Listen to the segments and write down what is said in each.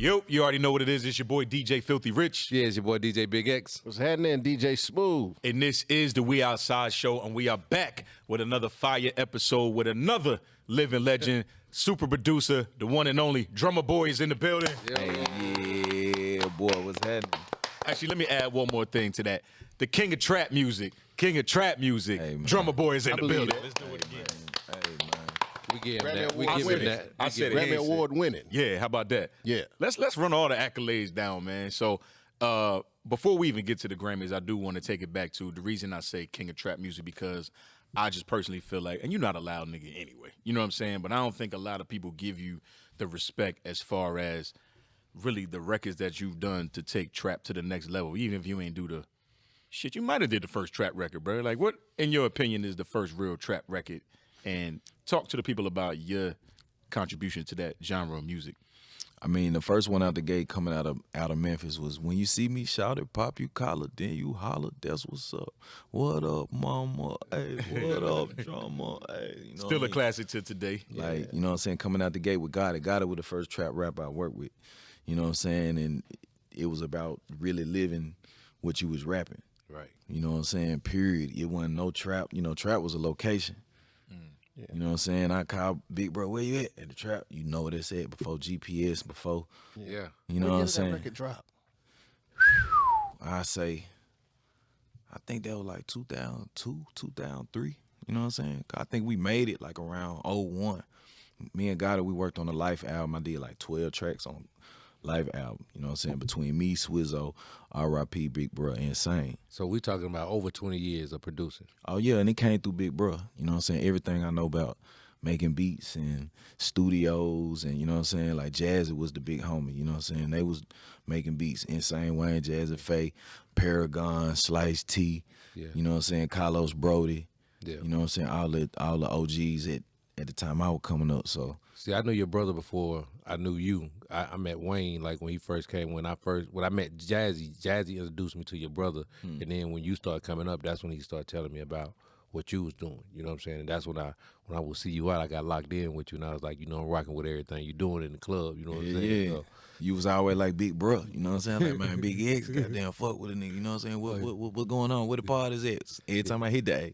Yo, you already know what it is. It's your boy DJ Filthy Rich. Yeah, it's your boy DJ Big X. What's happening, DJ Smooth? And this is the We Outside Show, and we are back with another fire episode with another living legend, super producer, the one and only Drumma Boy is in the building. Hey, yeah, boy, what's happening? Actually, let me add one more thing to that. The king of trap music, Hey, Drumma Boy is in the believe building. it. Let's do it again. Hey, man. We give him Grammy that. We Award give him winning. that. I said it. Grammy Award winning. Yeah, how about that? Yeah. Let's run all the accolades down, man. So before we even get to the Grammys, I do want to take it back to the reason I say king of trap music, because I just personally feel like, and you're not a loud nigga anyway, you know what I'm saying? But I don't think a lot of people give you the respect as far as really the records that you've done to take trap to the next level, even if you ain't do the shit. You might have did the first trap record, bro. Like, what, in your opinion, is the first real trap record? And talk to the people about your contribution to that genre of music. I mean, the first one out the gate coming out of Memphis was "When You See Me Shout It, Pop You Collar, Then You Holler, That's What's Up. What up, mama? Hey, what up, drummer? Hey, you know Still what I a mean? classic to today. Like, you know what I'm saying? Coming out the gate with Gotti. Gotti was the first trap rapper I worked with. You know what I'm saying? And it was about really living what you was rapping. Right. You know what I'm saying? Period. It wasn't no trap. You know, trap was a location. Yeah. You know what I'm saying? I call Big Bro, where you at the trap? You know what it said before GPS, before, Yeah. you know When what I'm did that saying? record drop? I say, I think that was like 2002, 2003. You know what I'm saying? I think we made it like around 01. Me and Gotti, we worked on the Life album. I did like 12 tracks on Life album. You know what I'm saying? Between me, Swizzo, R.I.P., Big Bro, Insane. So we talking about over 20 years of producing. Oh yeah, and it came through Big Bro. You know what I'm saying? Everything I know about making beats and studios and, you know what I'm saying? Like Jazzy was the big homie, you know what I'm saying? They was making beats. Insane Wayne, Jazzy Faye, Paragon, Slice T, Yeah. you know what I'm saying? Carlos Brody. Yeah. You know what I'm saying? All the OGs at the time I was coming up. So See, I knew your brother before I knew you. I met Wayne like when he first came. When I met Jazzy introduced me to your brother, and then when you started coming up, that's when he started telling me about what you was doing. You know what I'm saying? And that's when I would see you out, I got locked in with you, and I was like, you know, I'm rocking with everything you doing in the club. You know what I'm saying? yeah. So, You was always like Big Bro, you know what I'm saying? Like, man, Big X, goddamn fuck with a nigga, you know what I'm saying? What going on? Where the part is at? Every time I hit that,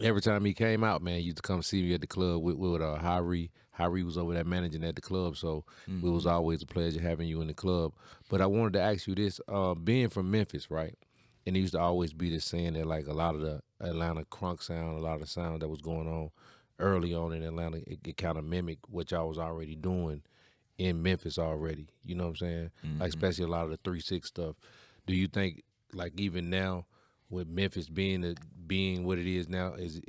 every time he came out, man, you used to come see me at the club with Harry. Harry was over there managing at the club, so it was always a pleasure having you in the club. But I wanted to ask you this, being from Memphis, right? And it used to always be this saying that like a lot of the Atlanta crunk sound, a lot of the sound that was going on early on in Atlanta, it kind of mimicked what y'all was already doing in Memphis already. You know what I'm saying? Like especially a lot of the 3-6 stuff. Do you think like even now with Memphis being what it is now, is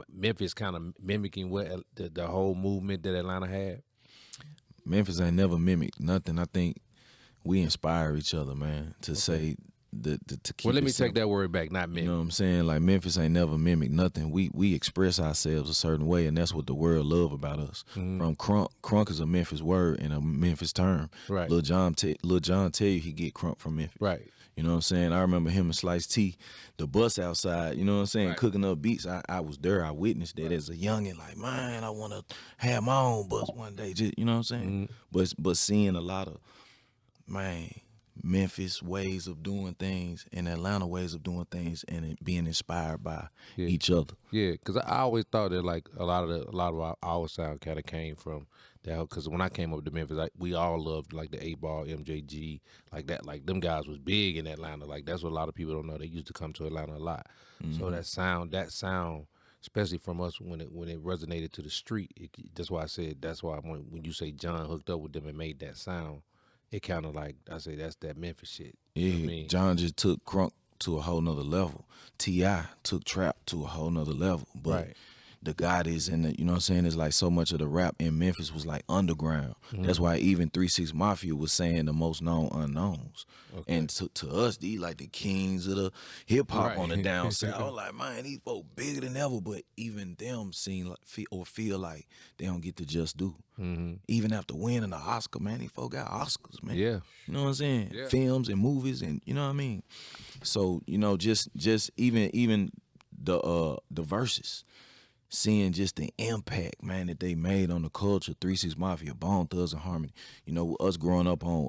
Memphis kind of mimicking what the whole movement that Atlanta had? Memphis ain't never mimicked nothing. I think we inspire each other, man, to say to keep Well, let me it simple. take that word back, not You mimic. know what I'm saying? Like Memphis ain't never mimicked nothing. We express ourselves a certain way, and that's what the world love about us. From crunk. Crunk is a Memphis word and a Memphis term. Right. Lil Jon tell you he get crunk from Memphis. Right. You know what I'm saying? I remember him and Slice T, the bus outside, you know what I'm saying, cooking up beats. I was there. I witnessed that as a youngin', like, man, I want to have my own bus one day. Just, you know what I'm saying? But seeing a lot of, man, Memphis ways of doing things and Atlanta ways of doing things and it being inspired by each other. Yeah, because I always thought that like a lot of our sound kind of came from that. Because when I came up to Memphis, we all loved like the 8-Ball, MJG, like that. Like them guys was big in Atlanta. Like that's what a lot of people don't know. They used to come to Atlanta a lot. So that sound, especially from us when it resonated to the street. That's why I said when you say John hooked up with them and made that sound, it kind of like I say that's that Memphis shit. Yeah, You know what I mean? John just took crunk to a whole nother level. T.I. took trap to a whole nother level. But Right. the Gottis and the, you know what I'm saying, it's like so much of the rap in Memphis was like underground. That's why even 3-6 Mafia was saying the most known unknowns. And to us, these like the kings of the hip hop Right. on the down south. I was like, man, these folk bigger than ever, but even them seem like feel like they don't get to just do. Even after winning the Oscar, man, these folk got Oscars, man. Yeah. You know what I'm saying? Yeah. Films and movies and you know what I mean? So, you know, just even the verses. seeing just the impact, man, that they made on the culture. 3 6 Mafia, Bone Thugs and Harmony. You know, us growing up on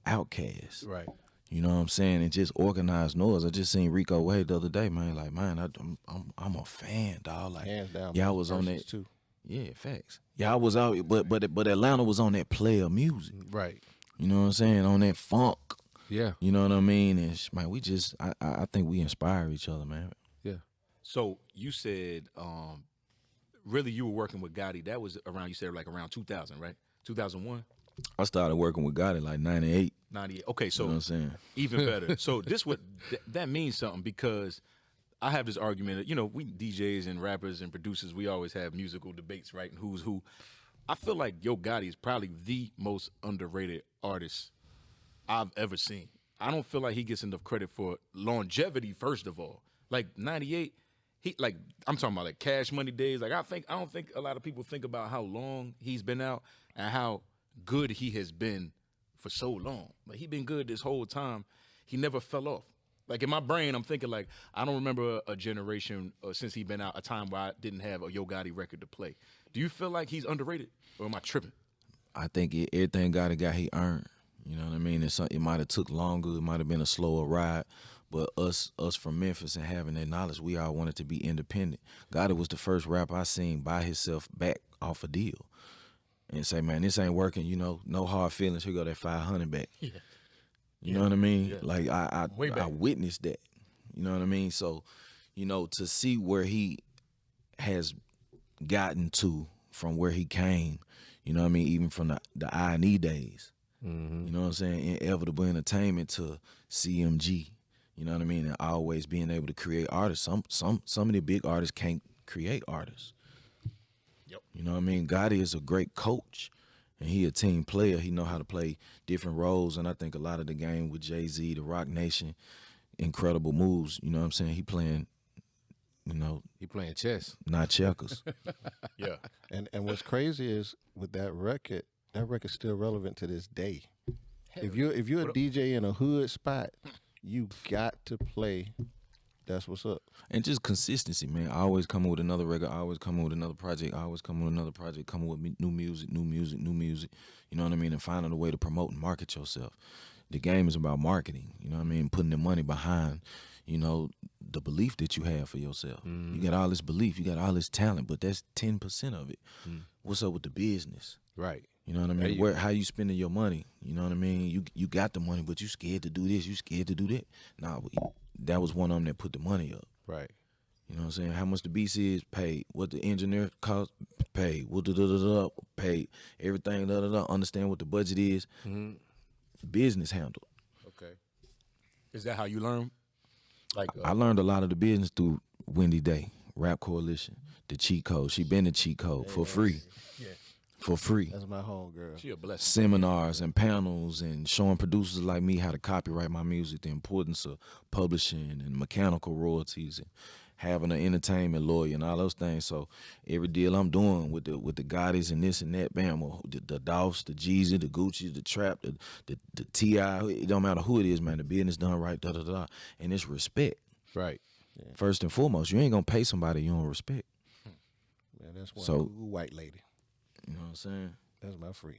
Outkast. Right. You know what I'm saying? And just organized noise. I just seen Rico Wade the other day, man. Like, man, I'm a fan, dog. Like, Hands down. y'all was on Versus that too. Yeah, facts. Y'all was out, but Atlanta was on that player music. Right. You know what I'm saying? On that funk. Yeah. You know what I mean? And man, I think we inspire each other, man. Yeah. So you said, really, you were working with Gotti. That was around. You said like around 2000, right? 2001, I started working with Gotti like 98. 98. Okay, so You know what I'm saying? even better. So this that means something because I have this argument that, you know, we DJs and rappers and producers, we always have musical debates, right? And who's who. I feel like Yo Gotti is probably the most underrated artist I've ever seen. I don't feel like he gets enough credit for longevity, first of all. Like 98, I'm talking about like Cash Money days. Like I don't think a lot of people think about how long he's been out and how good he has been for so long. Like he been good this whole time. He never fell off. Like in my brain, I'm thinking like I don't remember a generation since he been out, a time where I didn't have a Yo Gotti record to play. Do you feel like he's underrated, or am I tripping? I think everything Gotti got, he earned. You know what I mean? It might have took longer. It might have been a slower ride. But us from Memphis and having that knowledge, we all wanted to be independent. Gotti was the first rapper I seen buy himself back off a deal and say, man, this ain't working. You know, no hard feelings. Here go that 500 back. Yeah. You know what I mean? Yeah. Like I witnessed that. You know what I mean? So, you know, to see where he has gotten to from where he came, you know what I mean? Even from the I&E days. Mm-hmm. You know what I'm saying? Inevitable Entertainment to CMG. You know what I mean? And always being able to create artists. Some of the big artists can't create artists. Yep. You know what I mean? Gotti is a great coach. And he a team player. He know how to play different roles. And I think a lot of the game with Jay-Z, the Rock Nation, incredible moves. You know what I'm saying? He playing, you know, He playing chess. not checkers. Yeah. And what's crazy is with that record's still relevant to this day. If you're a DJ in a hood spot, you got to play That's What's Up. And just consistency, man. I always come with another record. I always come with another project. I always come with another project. Coming with new music. You know what I mean? And finding a way to promote and market yourself. The game is about marketing. You know what I mean? Putting the money behind, you know, the belief that you have for yourself. You got all this belief. You got all this talent, but that's 10% of it. What's up with the business? Right. You know what I mean? How you spending your money? You know what I mean? You got the money, but you scared to do this. You scared to do that. Nah, that was one of them that put the money up. Right. You know what I'm saying? How much the BC is paid, what the engineer cost paid, what paid, everything, understand what the budget is. Business handled. Okay. Is that how you learn? Like I learned a lot of the business through Wendy Day, Rap Coalition, the cheat code. She been the cheat code for free. Yeah. For free. That's my homegirl. She a blessing. Seminars and panels and showing producers like me how to copyright my music, the importance of publishing and mechanical royalties and having an entertainment lawyer and all those things. So every deal I'm doing with the Gottis and this and that, bam, the Dolphs, the Jeezy, the Gucci, the Trap, the T.I., it don't matter who it is, man, the business done right, and it's respect. Right. First and foremost, you ain't gonna pay somebody you don't respect. Man, that's one So- cool white lady. You know what I'm saying? That's my friend.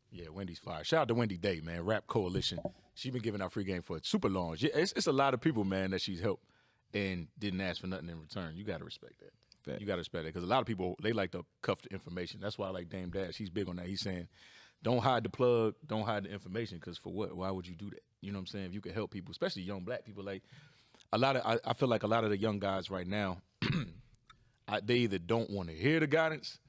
Yeah, Wendy's fire. Shout out to Wendy Day, man. Rap Coalition. She been giving out free game for super long. It's a lot of people, man, that she's helped and didn't ask for nothing in return. You got to respect that. Fact. You got to respect that because a lot of people, they like to cuff the information. That's why I like Dame Dash. He's big on that. He's saying, don't hide the plug, don't hide the information because for what? Why would you do that? You know what I'm saying? If you could help people, especially young black people, like I feel like a lot of the young guys right now, they either don't want to hear the guidance.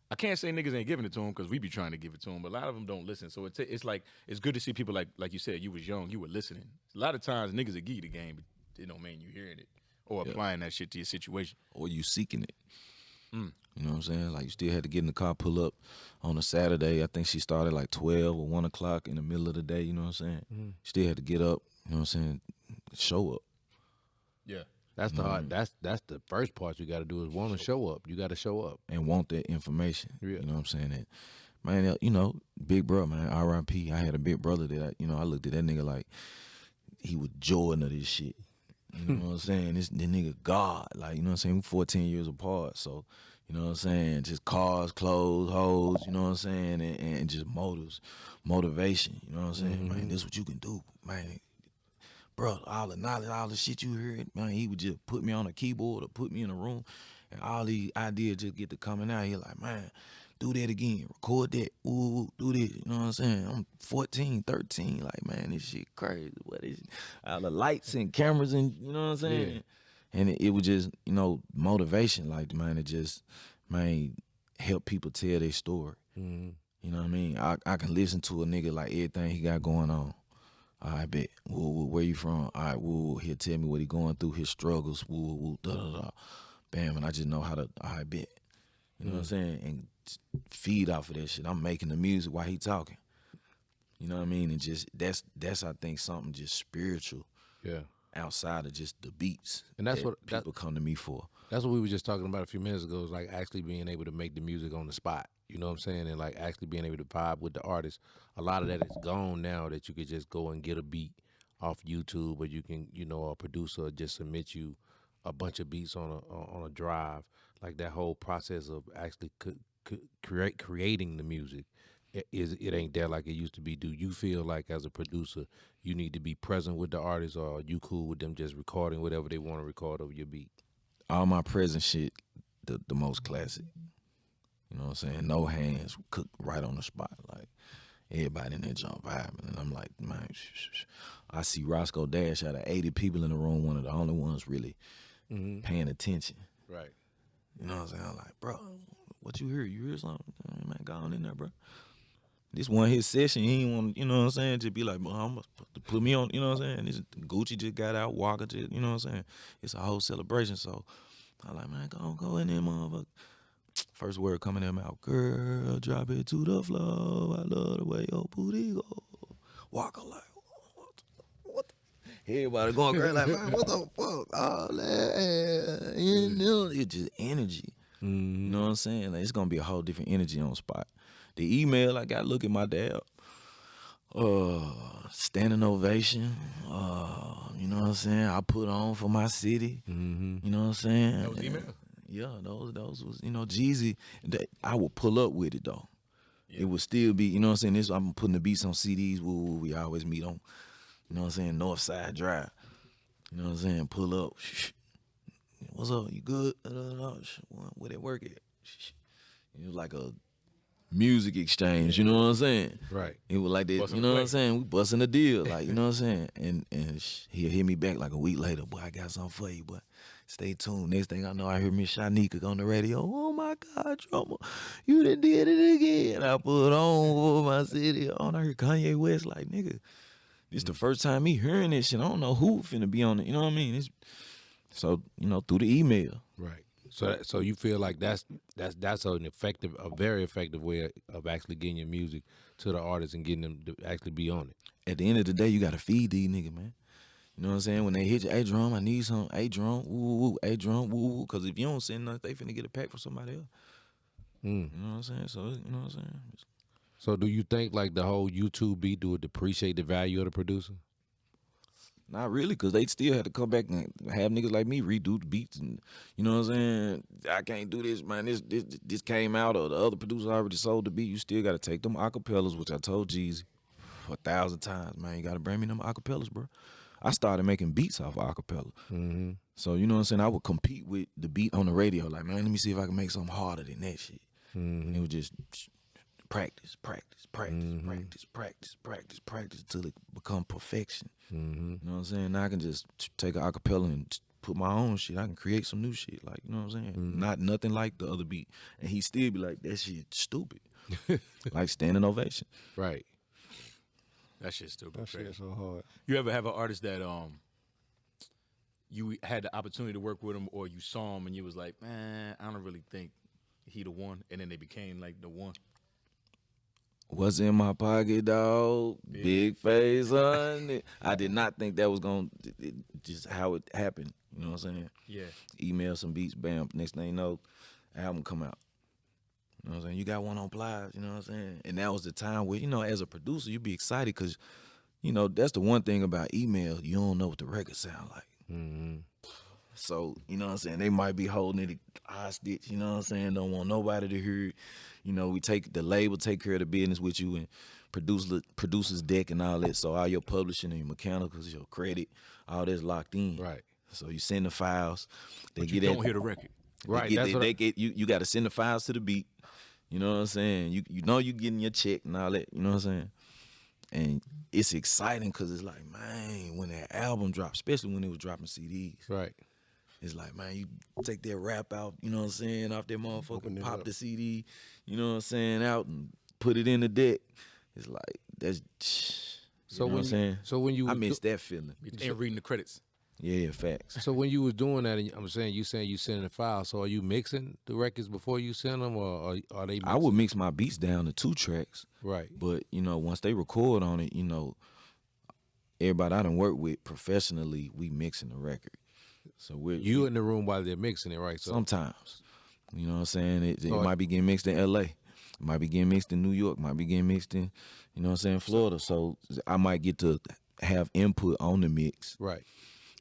I can't say niggas ain't giving it to them because we be trying to give it to them, but a lot of them don't listen. So it's like it's good to see people like you said, you was young, you were listening. A lot of times niggas will give you the game, but it don't mean you hearing it or applying that shit to your situation. Or you seeking it. You know what I'm saying? Like you still had to get in the car, pull up on a Saturday. I think she started like 12 or 1 o'clock in the middle of the day, you know what I'm saying? Still had to get up, you know what I'm saying, show up. Yeah. That's the hard, that's the first part you got to do is want to show up. You got to show up. And want that information. Yeah. You know what I'm saying? And, man, you know, big brother, man, R.I.P. I had a big brother that, I looked at that nigga like he was Jordan of this shit. You know what I'm saying? The nigga God. Like, you know what I'm saying? We 14 years apart. So, you know what I'm saying? Just cars, clothes, hoes, you know what I'm saying? And just motivation. You know what I'm saying? Man, this what you can do. Man, bro, all the knowledge, all the shit you heard, man, he would just put me on a keyboard or put me in a room, and all these ideas just get to coming out. He like, man, do that again, record that, ooh, do this, you know what I'm saying? I'm 14, 13, like, man, this shit crazy. What is it? All the lights and cameras and, you know what I'm saying? Yeah. And it was just, you know, motivation, like, man, it just, man, help people tell their story. Mm-hmm. You know what I mean? I can listen to a nigga like everything he got going on. I bet. Woo, where you from? All right, woo, he'll tell me what he going through, his struggles, woo, woo, da, da, da. Bam, and I just know how to, I bet. You know what I'm saying? And feed off of that shit. I'm making the music while he talking. You know what I mean? And just, that's I think, something just spiritual. Yeah. Outside of just the beats. And that's that what people come to me for. That's what we were just talking about a few minutes ago, is like actually being able to make the music on the spot. You know what I'm saying? And like actually being able to vibe with the artist. A lot of that is gone now, that you could just go and get a beat off YouTube, or you can, you know, a producer just submit you a bunch of beats on a drive. Like that whole process of actually creating the music, it ain't there like it used to be. Do you feel like as a producer you need to be present with the artist, or are you cool with them just recording whatever they want to record over your beat? All my present shit, the most classic. You know what I'm saying? No hands, cooked right on the spot. Like, everybody in there jump vibing. And I'm like, man, I see Roscoe Dash out of 80 people in the room, one of the only ones really paying attention. Right. You know what I'm saying? I'm like, bro, what you hear? You hear something? Man, go on in there, bro. This one his session, he ain't want, you know what I'm saying, to be like, well, I'm gonna put me on, you know what I'm saying? This Gucci just got out, Walker just, you know what I'm saying? It's a whole celebration, so I'm like, man, go in there, motherfucker. First word coming in my mouth, girl, drop it to the floor. I love the way your booty go. Walker like, what? Everybody going crazy like, man, what the fuck? Oh, that, you know, it's just energy. You know what I'm saying? Like, it's gonna be a whole different energy on spot. The email, I got to look at my dad. Standing ovation. You know what I'm saying? I put on for my city. You know what I'm saying? That was email? Yeah, those was, you know, Jeezy. I would pull up with it though. Yeah. It would still be, you know what I'm saying? I'm putting the beats on CDs. We always meet on, you know what I'm saying, North Side Drive. You know what I'm saying? Pull up. What's up? You good? Where that work at? It was like a music exchange, you know what I'm saying? Right. It was like that, Busting you know the what I'm saying? We busting a deal, like, you know what I'm saying? And he'll hit me back like a week later, boy, I got something for you, but stay tuned. Next thing I know, I hear Miss Shanika on the radio. Oh my God, Drumma, you done did it again. I put on for my city. I hear Kanye West like, nigga, this the first time me hearing this shit. I don't know who finna be on it, you know what I mean? So, you know, through the email. Right. So you feel like that's a very effective way of actually getting your music to the artists and getting them to actually be on it. At the end of the day, you gotta feed these niggas, man. You know what I'm saying? When they hit you, hey drum, I need some, hey drum, woo woo, hey drum, woo woo. Cause if you don't send nothing, they finna get a pack from somebody else. You know what I'm saying? So, you know what I'm saying? So do you think like the whole YouTube beat do it depreciate the value of the producer? Not really, because they still had to come back and have niggas like me redo the beats. And you know what I'm saying? I can't do this, man. This came out, or the other producer already sold the beat. You still got to take them acapellas, which I told Jeezy 1,000 times, man. You got to bring me them acapellas, bro. I started making beats off of acapella. So, you know what I'm saying? I would compete with the beat on the radio. Like, man, let me see if I can make something harder than that shit. And it was just practice until it become perfection. You know what I'm saying? Now I can just take an acapella and put my own shit. I can create some new shit. Like, you know what I'm saying? Not nothing like the other beat. And he still be like, that shit stupid. Like standing ovation. Right. That shit's stupid. That shit so hard. You ever have an artist that you had the opportunity to work with him, or you saw him and you was like, man, I don't really think he the one, and then they became like the one? What's in my pocket, dog? Big face on it. I did not think that was going to just how it happened. You know what I'm saying? Yeah. Email some beats, bam. Next thing you know, album come out. You know what I'm saying? You got one on Plaques, you know what I'm saying? And that was the time where, you know, as a producer, you be excited because, you know, that's the one thing about email. You don't know what the record sound like. So, you know what I'm saying? They might be holding it hostage, you know what I'm saying? Don't want nobody to hear it. You know, we take the label, take care of the business with you and producer's deck and all that. So all your publishing and your mechanicals, your credit, all that's locked in. Right. So you send the files. They But get you that. don't hear the record. Right. They get you got to send the files to the beat. You know what I'm saying? You know you getting your check and all that. You know what I'm saying? And it's exciting because it's like, man, when that album dropped, especially when it was dropping CDs, Right. it's like, man, you take that rap out, you know what I'm saying, off that motherfucker, pop up. the CD, you know what I'm saying, out and put it in the deck. It's like, that's, you know what I'm saying? So when you I was miss that feeling. And reading the credits. Yeah, facts. So when you was doing that, and I'm saying you sending the file. So are you mixing the records before you send them, or are they? Mixing? I would mix my beats down to 2 tracks. Right. But, you know, once they record on it, you know, everybody I done work with professionally, we mixing the record. So You in the room while they're mixing it, right? So sometimes. You know what I'm saying? It might be getting mixed in LA. It might be getting mixed in New York. Might be getting mixed in, you know what I'm saying, Florida. So I might get to have input on the mix right.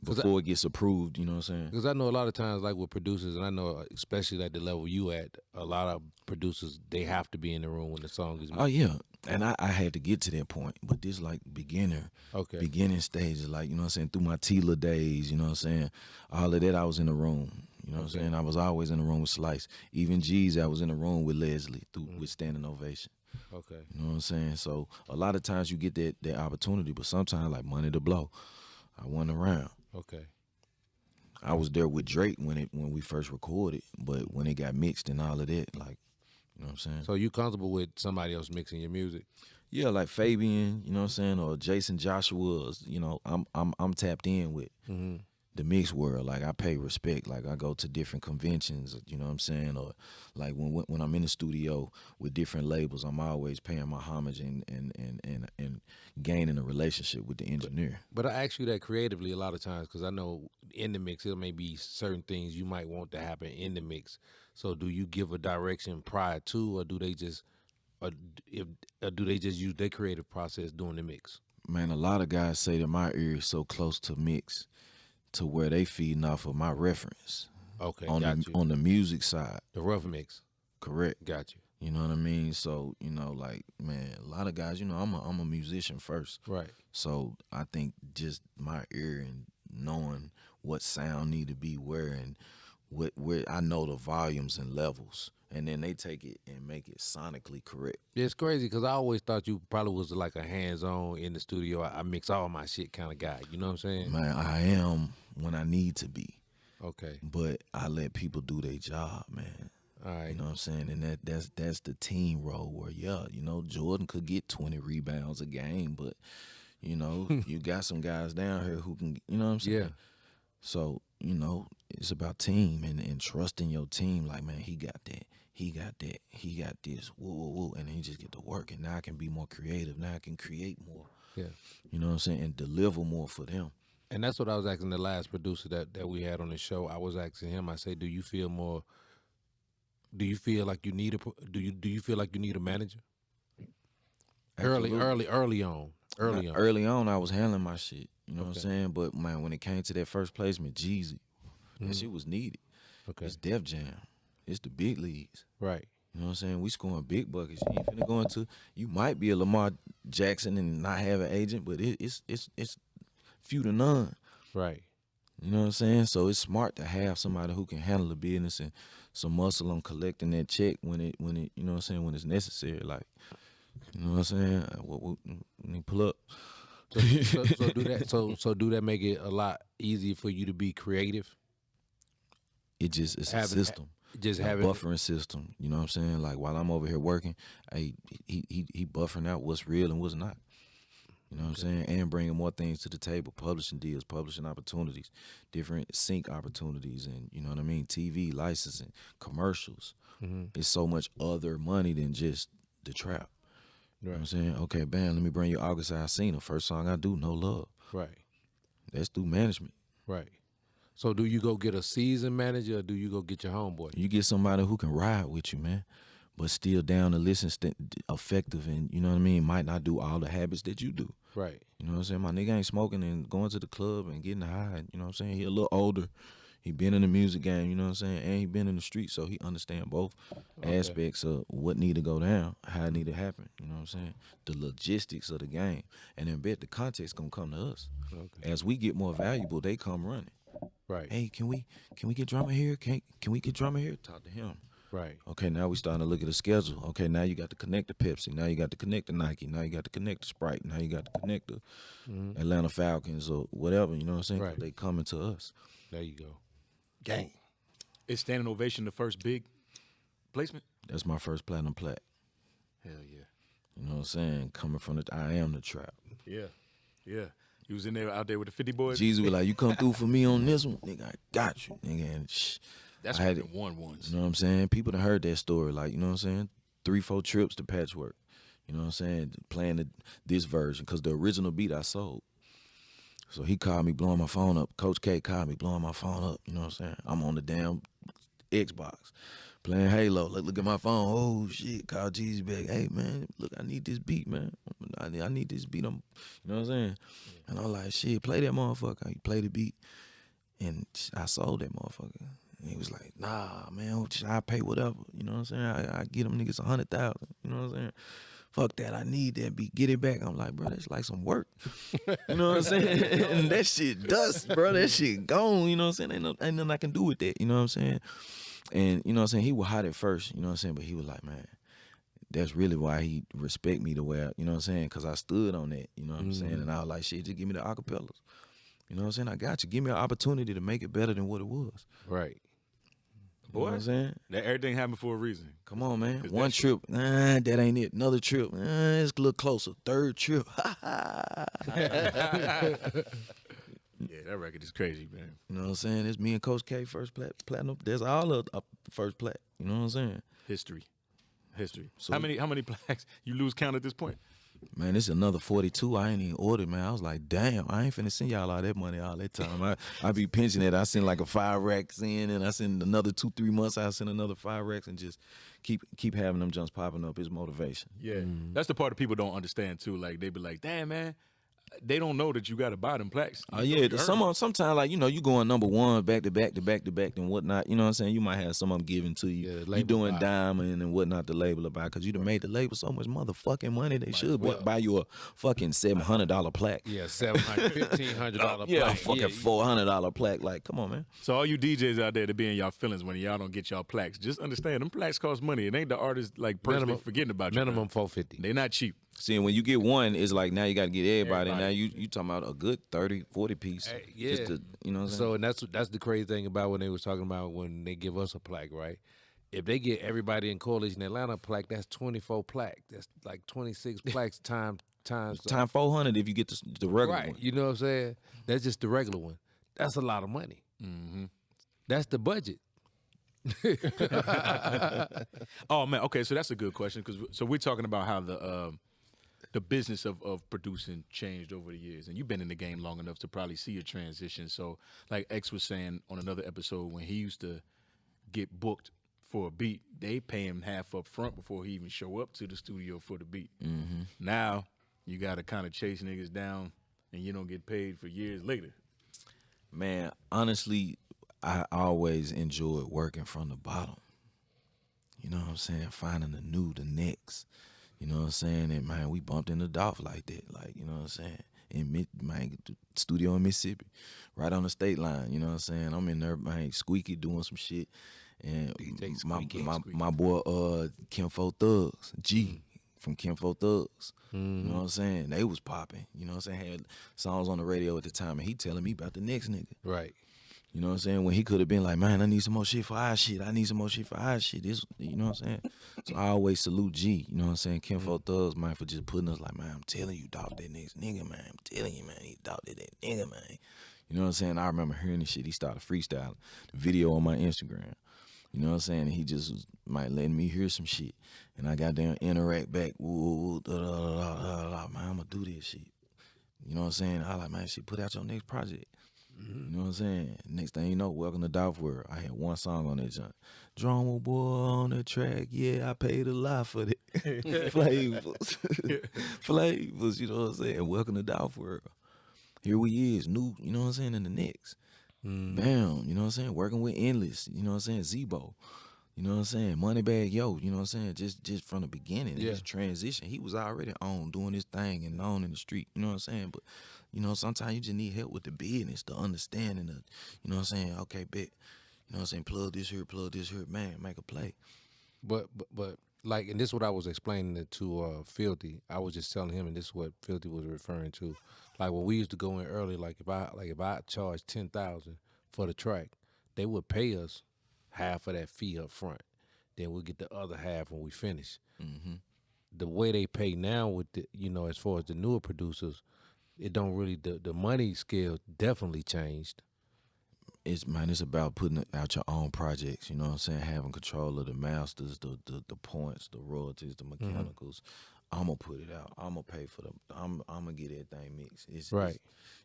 before it gets approved, you know what I'm saying? Because I know a lot of times, like with producers, and I know especially at the level you at, a lot of producers, they have to be in the room when the song is mixed. Oh, yeah. And I had to get to that point. But this, like, beginning stages, like, you know what I'm saying, through my Tila days, you know what I'm saying, all of that, I was in the room. You know what I'm saying? I was always in the room with Slice. Even G's, I was in the room with Leslie with Standing Ovation. Okay. You know what I'm saying? So a lot of times you get that opportunity, but sometimes, like, money to blow. I wasn't around. Okay. I was there with Drake when we first recorded, but when it got mixed and all of that, like, you know what I'm saying? So you comfortable with somebody else mixing your music? Yeah, like Fabian, you know what I'm saying, or Jason Joshua, you know, I'm tapped in with the mix world. Like, I pay respect. Like, I go to different conventions, you know what I'm saying, or like when I'm in the studio with different labels, I'm always paying my homage and gaining a relationship with the engineer. But I ask you that creatively a lot of times because I know in the mix it may be certain things you might want to happen in the mix. So do you give a direction prior to, or do they just, or do they just use their creative process during the mix? Man, a lot of guys say that my ear is so close to mix to where they feeding off of my reference. Okay, on got you. On the music side. The rough mix. Correct. Got you. You know what I mean? So, you know, like, man, a lot of guys, you know, I'm a musician first. Right. So I think just my ear and knowing what sound need to be where and where I know the volumes and levels. And then they take it and make it sonically correct. Yeah, it's crazy because I always thought you probably was like a hands-on in the studio. I mix all my shit kind of guy. You know what I'm saying? Man, I am when I need to be. Okay. But I let people do their job, man. All right. You know what I'm saying? And that's the team role where, yeah, you know, Jordan could get 20 rebounds a game, but, you know, you got some guys down here who can, you know what I'm saying? Yeah. So, you know, it's about team and trusting your team. Like, man, he got that. He got that. He got this. Woo, woo, woo. And then he just get to work. And now I can be more creative. Now I can create more. Yeah. You know what I'm saying? And deliver more for them. And that's what I was asking the last producer that we had on the show. I was asking him, I say, do you feel like you need a manager? Absolutely. Early on. Early on, I was handling my shit. You know what I'm saying? But, man, when it came to that first placement, Jeezy, that shit was needed. Okay. It's Def Jam. It's the big leagues. Right. You know what I'm saying? We scoring big buckets. You ain't finna go into, you might be a Lamar Jackson and not have an agent, but it's few to none. Right. You know what I'm saying? So it's smart to have somebody who can handle the business and some muscle on collecting that check when it you know what I'm saying, when it's necessary. Like, you know what I'm saying? When they pull up. So do that. So do that make it a lot easier for you to be creative? It's a system. Just like having buffering system. You know what I'm saying? Like, while I'm over here working, he buffering out what's real and what's not. You know what I'm saying? And bringing more things to the table, publishing deals, publishing opportunities, different sync opportunities, and, you know what I mean, TV, licensing, commercials. It's so much other money than just the trap. You know what I'm saying? Okay, bam, let me bring you August Alsina. First song I do, No Love. Right. That's through management. Right. So do you go get a seasoned manager or do you go get your homeboy? You get somebody who can ride with you, man, but still down to listen, effective, and, you know what I mean, might not do all the habits that you do. Right. You know what I'm saying? My nigga ain't smoking and going to the club and getting high. You know what I'm saying? He a little older. He been in the music game, you know what I'm saying? And he been in the street, so he understand both aspects of what need to go down, how it need to happen. You know what I'm saying? The logistics of the game. And then bet the context gonna come to us. Okay. As we get more valuable, they come running. Right. Hey, can we get Drumma here? Can we get Drumma here? Talk to him. Right. Okay, now we starting to look at the schedule. Okay, now you got to connect the Pepsi. Now you got to connect the Nike. Now you got to connect the Sprite. Now you got to connect the Atlanta Falcons or whatever. You know what I'm saying? 'Cause Right. they coming to us. There you go. Gang. Is Standing Ovation the first big placement? That's my first platinum plaque. Hell yeah. You know what I'm saying? Coming from the I am the trap. Yeah. Yeah. You was in there out there with the 50 boys? Jesus was like, you come through for me on this one? Nigga, I got you. Nigga, and That's I one had of the one ones. You know what I'm saying? People that heard that story, like, you know what I'm saying? 3-4 trips to Patchwork. You know what I'm saying? Playing this version, because the original beat I sold. So he called me, blowing my phone up. Coach K called me, blowing my phone up. You know what I'm saying? I'm on the damn Xbox playing Halo. Look at my phone. Oh, shit. Call Jeezy back. Hey, man, look, I need this beat, man. I need this beat. You know what I'm saying? And I was like, shit, play that motherfucker. He played the beat. And I sold that motherfucker. And he was like, nah, man, I pay whatever. You know what I'm saying? I get them niggas 100,000. You know what I'm saying? Fuck that, I need that beat. Get it back. I'm like, bro, that's like some work. You know what I'm saying? And that shit dust, bro. That shit gone. You know what I'm saying? Ain't nothing I can do with that. You know what I'm saying? And you know what I'm saying? He was hot at first. You know what I'm saying? But he was like, man, that's really why he respect me the way you know what I'm saying? Because I stood on that. You know what I'm saying? And I was like, shit, just give me the acapellas. You know what I'm saying? I got you. Give me an opportunity to make it better than what it was. Right. You know what I'm saying? That everything happened for a reason. Come on, man. One trip, that ain't it. Another trip, it's a little closer. Third trip, Yeah, that record is crazy, man. You know what I'm saying? It's me and Coach K first platinum. There's all of first plat. You know what I'm saying? History. So how many plaques? You lose count at this point? Man, it's another 42. I ain't even ordered, man. I was like, damn, I ain't finna send y'all all that money all that time. I be pinching it. I send like a 5 racks in, and I send another 2-3 months. I send another 5 racks, and just keep having them jumps popping up. It's motivation. Yeah. That's the part that people don't understand too. Like they be like, damn, man. They don't know that you got to buy them plaques. Oh yeah, sometimes like you going number one back to back and whatnot. You know what I'm saying? You might have some of them given to you. Yeah, you doing diamond and whatnot, the label about because you done made the label so much motherfucking money they should buy you a fucking $700 plaque. Yeah, $700, $1,500 plaque. Yeah, a fucking $400 plaque. Like, come on, man. So all you DJs out there that be in y'all feelings when y'all don't get y'all plaques, just understand them plaques cost money. It ain't the artist like personally forgetting about you. Minimum $450. They not cheap. See, when you get one, it's like now you got to get everybody. Now you talking about a good 30, 40 piece. Yeah. Just to, you know what I'm saying? So and that's the crazy thing about when they was talking about when they give us a plaque, right? If they get everybody in Coalition Atlanta plaque, that's 24 plaques. That's like 26 plaques times Time 400 if you get the regular right. one. You know what I'm saying? That's just the regular one. That's a lot of money. That's the budget. Oh man, okay, so that's a good question because we're talking about how the business of producing changed over the years, and you've been in the game long enough to probably see a transition. So, like X was saying on another episode, when he used to get booked for a beat, they pay him half up front before he even show up to the studio for the beat. Now you got to kind of chase niggas down, and you don't get paid for years later. Man, honestly, I always enjoyed working from the bottom. You know what I'm saying? Finding the next. You know what I'm saying? And man, we bumped in the Dolph like that. Like, you know what I'm saying? In the studio in Mississippi, right on the state line. You know what I'm saying? I'm in there, man, Squeaky doing some shit. And my boy Kim Fo Thugs, G from Kim Fo Thugs. You know what I'm saying? They was popping. You know what I'm saying? Had songs on the radio at the time, and he telling me about the next nigga. Right. You know what I'm saying? When he could have been like, man, I need some more shit for our shit. I need some more shit for our shit. This, you know what I'm saying? So I always salute G. You know what I'm saying? Kim Fo Thugs, man, for just putting us like, man, I'm telling you, dog, that next nigga, man. I'm telling you, man, he dog that nigga, man. You know what I'm saying? I remember hearing this shit. He started freestyling the video on my Instagram. You know what I'm saying? And he just was letting me hear some shit. And I got down, interact back. Woo, man, I'm going to do this shit. You know what I'm saying? I like, man, shit, put out your next project. You know what I'm saying? Next thing you know, welcome to Dolph World. I had one song on that joint. Drumma boy on the track, yeah, I paid a lot for that. Flavors. Flavors, you know what I'm saying? Welcome to Dolph World. Here we is, new, you know what I'm saying, in the next. Bam, you know what I'm saying? Working with Endless, you know what I'm saying? Zebo. You know what I'm saying? Moneybag Yo, you know what I'm saying? Just from the beginning, his transition, he was already on doing his thing and known in the street, you know what I'm saying? But, you know, sometimes you just need help with the business, the understanding of, you know what I'm saying? Okay, bet, you know what I'm saying? Plug this here, man, make a play. But like, and this is what I was explaining to Filthy. I was just telling him, and this is what Filthy was referring to. Like when we used to go in early, like if I charged $10,000 for the track, they would pay us half of that fee up front. Then we'll get the other half when we finish. Mm-hmm. The way they pay now with the, you know, as far as the newer producers, it don't really, the money scale definitely changed. It's about putting out your own projects, you know what I'm saying? Having control of the masters, the points, the royalties, the mechanicals. I'm gonna put it out. I'm gonna pay for them. I'm gonna get everything mixed. It's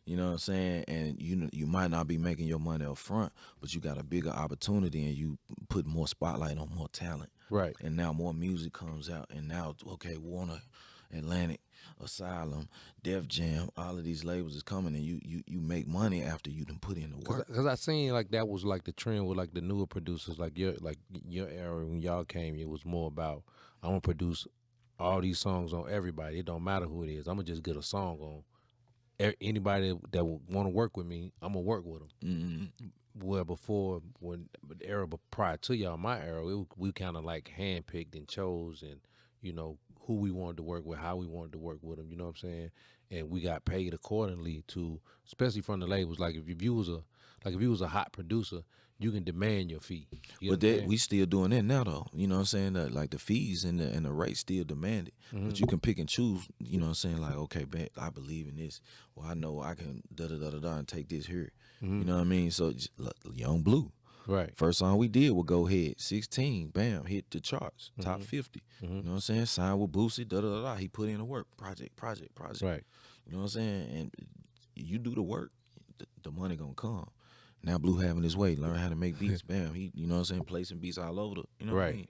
you know what I'm saying? And you might not be making your money up front, but you got a bigger opportunity and you put more spotlight on more talent. Right. And now more music comes out, and now, okay, Warner, Atlantic, Asylum, Def Jam, all of these labels is coming, and you make money after you done put in the work. Because I seen like that was like the trend with like the newer producers, like your era when y'all came, it was more about, I'm gonna produce all these songs on everybody. It don't matter who it is. I'm gonna just get a song on anybody that will want to work with me. I'm gonna work with them. Mm-hmm. Well, before, when the era prior to y'all, my era, we kind of like handpicked and chose, and you know who we wanted to work with, how we wanted to work with them. You know what I'm saying? And we got paid accordingly to, especially from the labels. Like if you was a hot producer, you can demand your fee. You But that we still doing that now though. You know what I'm saying? Like the fees and the rates still demanded. But you can pick and choose, you know what I'm saying? Like, okay, bet I believe in this. Well, I know I can da-da-da-da-da and take this here. You know what I mean? So look, Young Blue. Right. First song we did was Go Ahead. 16, bam, hit the charts. Top 50. You know what I'm saying? Signed with Boosie, da-da-da-da. He put in the work. Project. Right. You know what I'm saying? And you do the work, the money gonna come. Now Blue having his way, learn how to make beats. Bam, he, you know what I'm saying, placing beats all over the, you know what I mean?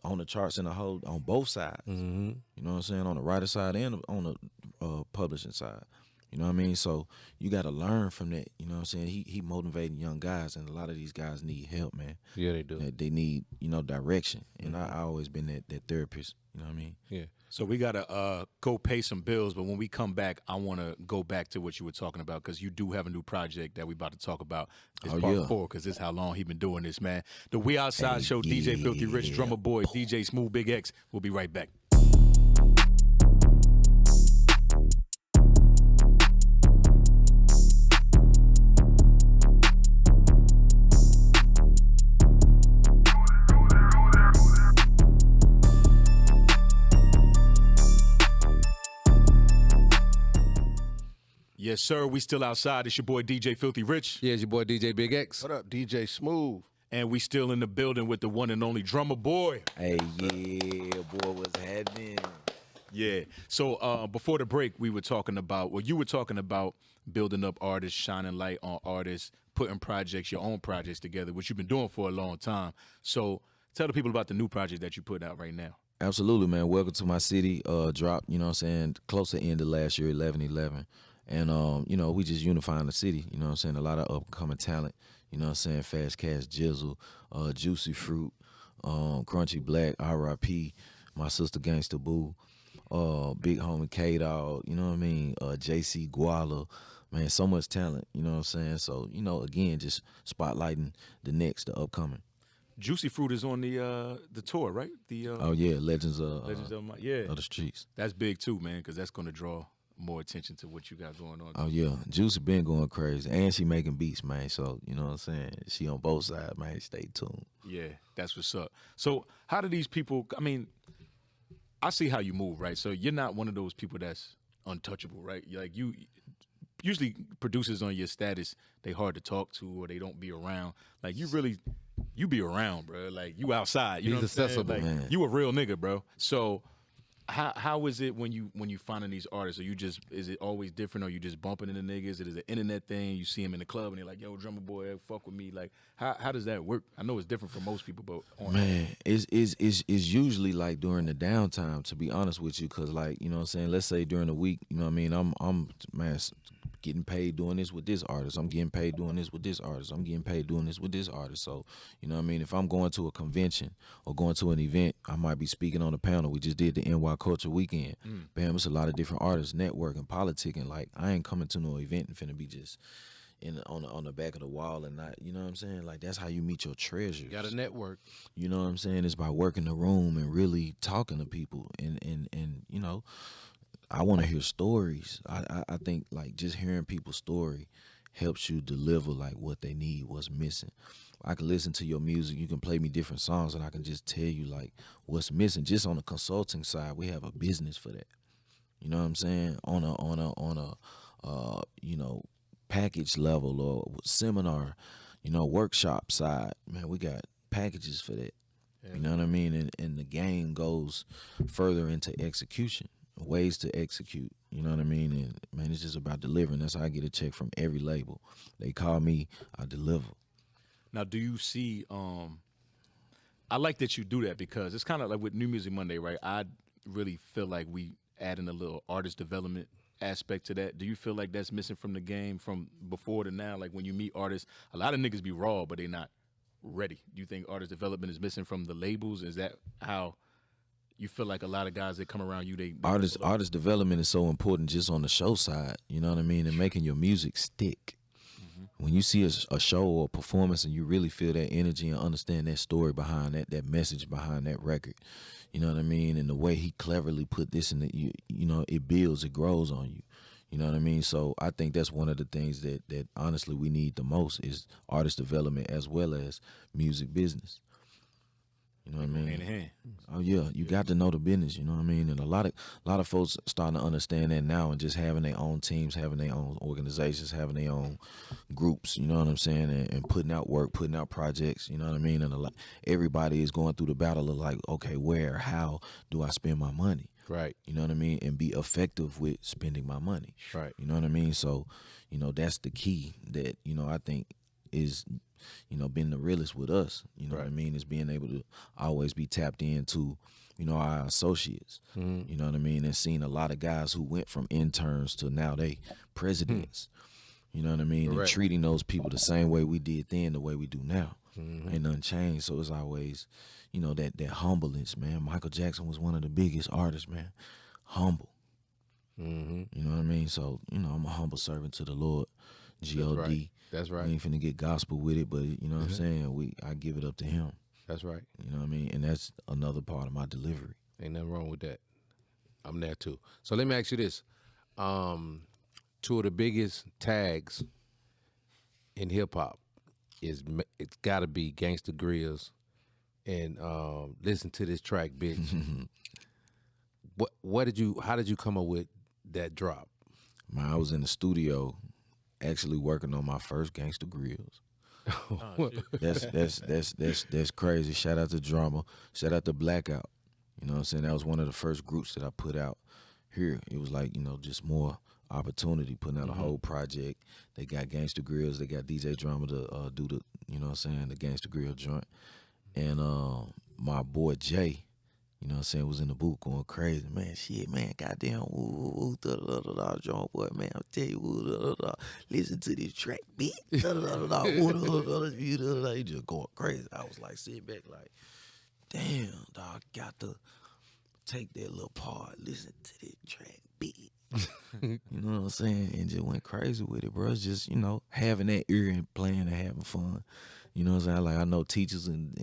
On the charts and the whole, on both sides. You know what I'm saying? On the writer side and on the publishing side. You know what I mean? So you got to learn from that. You know what I'm saying? He motivating young guys, and a lot of these guys need help, man. Yeah, they do. They need, you know, direction. And I always been that therapist. You know what I mean? Yeah. So we gotta go pay some bills, but when we come back, I want to go back to what you were talking about, because you do have a new project that we about to talk about. It's part 4, because this is how long he been doing this, man. The We Outside Show, DJ Filthy Rich, Drummer Boy, DJ Smooth Big X. We'll be right back. Yes, sir. We still outside. It's your boy DJ Filthy Rich. Yeah, it's your boy DJ Big X. What up, DJ Smooth? And we still in the building with the one and only Drummer Boy. Hey, yeah, boy, what's happening? Yeah. So before the break, we were talking about, well, you were talking about building up artists, shining light on artists, putting projects, your own projects together, which you've been doing for a long time. So tell the people about the new project that you put out right now. Absolutely, man. Welcome to my city. Drop, you know what I'm saying, close to end of last year, 11/11. And, you know, we just unifying the city, you know what I'm saying, a lot of upcoming talent, you know what I'm saying, Fast Cash, Jizzle, Juicy Fruit, Crunchy Black, R.I.P., my sister Gangsta Boo, Big Homie K-Dog, you know what I mean, J.C. Guala, man, so much talent, you know what I'm saying, so, you know, again, just spotlighting the upcoming. Juicy Fruit is on the tour, right? The oh, yeah, Legends of the Streets. That's big, too, man, because that's going to draw more attention to what you got going on. Oh, yeah. Juicy been going crazy. And she making beats, man. So, you know what I'm saying? She on both sides, man. Stay tuned. Yeah, that's what's up. So how do these people, I mean, I see how you move, right? So you're not one of those people that's untouchable, right? Like you, usually producers on your status, they hard to talk to or they don't be around. Like you be around, bro. Like you outside. You know what I'm saying? accessible, Like, man. you a real nigga, bro. So how is it when you finding these artists? Is it always different? Or you just bumping into niggas? Is it an internet thing? You see them in the club and they're like, "Yo, drummer boy, fuck with me." Like, how does that work? I know it's different for most people, but Man, it's usually like during the downtime, to be honest with you, because like, you know what I'm saying, let's say during the week, you know what I mean, I'm man, getting paid doing this with this artist, I'm getting paid doing this with this artist, I'm getting paid doing this with this artist. So, you know what I mean, if I'm going to a convention or going to an event, I might be speaking on a panel. We just did the NY Culture Weekend. Bam, it's a lot of different artists, networking, politicking. Like, I ain't coming to no event and finna be just on the back of the wall and not, you know what I'm saying? Like, that's how you meet your treasures. You got a network. You know what I'm saying? It's by working the room and really talking to people. And you know, I want to hear stories. I think, like, just hearing people's story helps you deliver, like, what they need, what's missing. I can listen to your music. You can play me different songs, and I can just tell you, like, what's missing. Just on the consulting side, we have a business for that. You know what I'm saying? On a you know, package level or seminar, you know, workshop side, man, we got packages for that. Yeah. You know what I mean? And the game goes further into execution, ways to execute. You know what I mean? And man, it's just about delivering. That's how I get a check from every label. They call me, I deliver. Now, do you see? I like that you do that because it's kind of like with New Music Monday, right? I really feel like we adding a little artist development aspect to that. Do you feel like that's missing from the game from before to now? Like when you meet artists, a lot of niggas be raw, but they not ready. Do you think artist development is missing from the labels? Is that how you feel like a lot of guys that come around you, they artist development is so important just on the show side, you know what I mean, and making your music stick. When you see a show or a performance and you really feel that energy and understand that story behind that message behind that record, you know what I mean, and the way he cleverly put this in, you know, it builds, it grows on you. You know what I mean? So I think that's one of the things that honestly we need the most is artist development as well as music business. You know what I mean? Hand in hand. Oh yeah, you got to know the business. You know what I mean? And a lot of folks starting to understand that now, and just having their own teams, having their own organizations, having their own groups. You know what I'm saying? And putting out work, putting out projects. You know what I mean? And everybody is going through the battle of like, okay, where, how do I spend my money? Right. You know what I mean? And be effective with spending my money. Right. You know what I mean? So, you know, that's the key that, you know, I think is, you know, being the realest with us, you know what I mean, is being able to always be tapped into, you know, our associates, you know what I mean, and seeing a lot of guys who went from interns to now they presidents, you know what I mean, and treating those people the same way we did then, the way we do now. Ain't nothing changed, so it's always, you know, that humbleness, man. Michael Jackson was one of the biggest artists, man, humble. You know what I mean, so, you know, I'm a humble servant to the Lord, G-O-D. That's right. We ain't finna get gospel with it, but you know what I'm saying? I give it up to him. That's right. You know what I mean? And that's another part of my delivery. Ain't nothing wrong with that. I'm there too. So let me ask you this. Two of the biggest tags in hip hop it's gotta be Gangsta Grills and Listen to This Track, Bitch. How did you come up with that drop? Man, I was in the studio actually working on my first Gangsta Grills. That's crazy. Shout out to Drumma. Shout out to Blackout. You know what I'm saying? That was one of the first groups that I put out here. It was like, you know, just more opportunity, putting out a whole project. They got Gangsta Grills. They got DJ Drumma to do the, you know what I'm saying, the Gangsta Grill joint. And my boy Jay, you know what I'm saying, was in the booth going crazy. Man, shit, man, goddamn, woo, joint, boy, man, I'll tell you, listen to this track, beat, he just going crazy. I was like, sitting back like, damn, dog, got to take that little part, listen to this track, beat. You know what I'm saying? And just went crazy with it, bro. It's just, you know, having that ear and playing and having fun. You know what I'm saying? Like, I know teachers and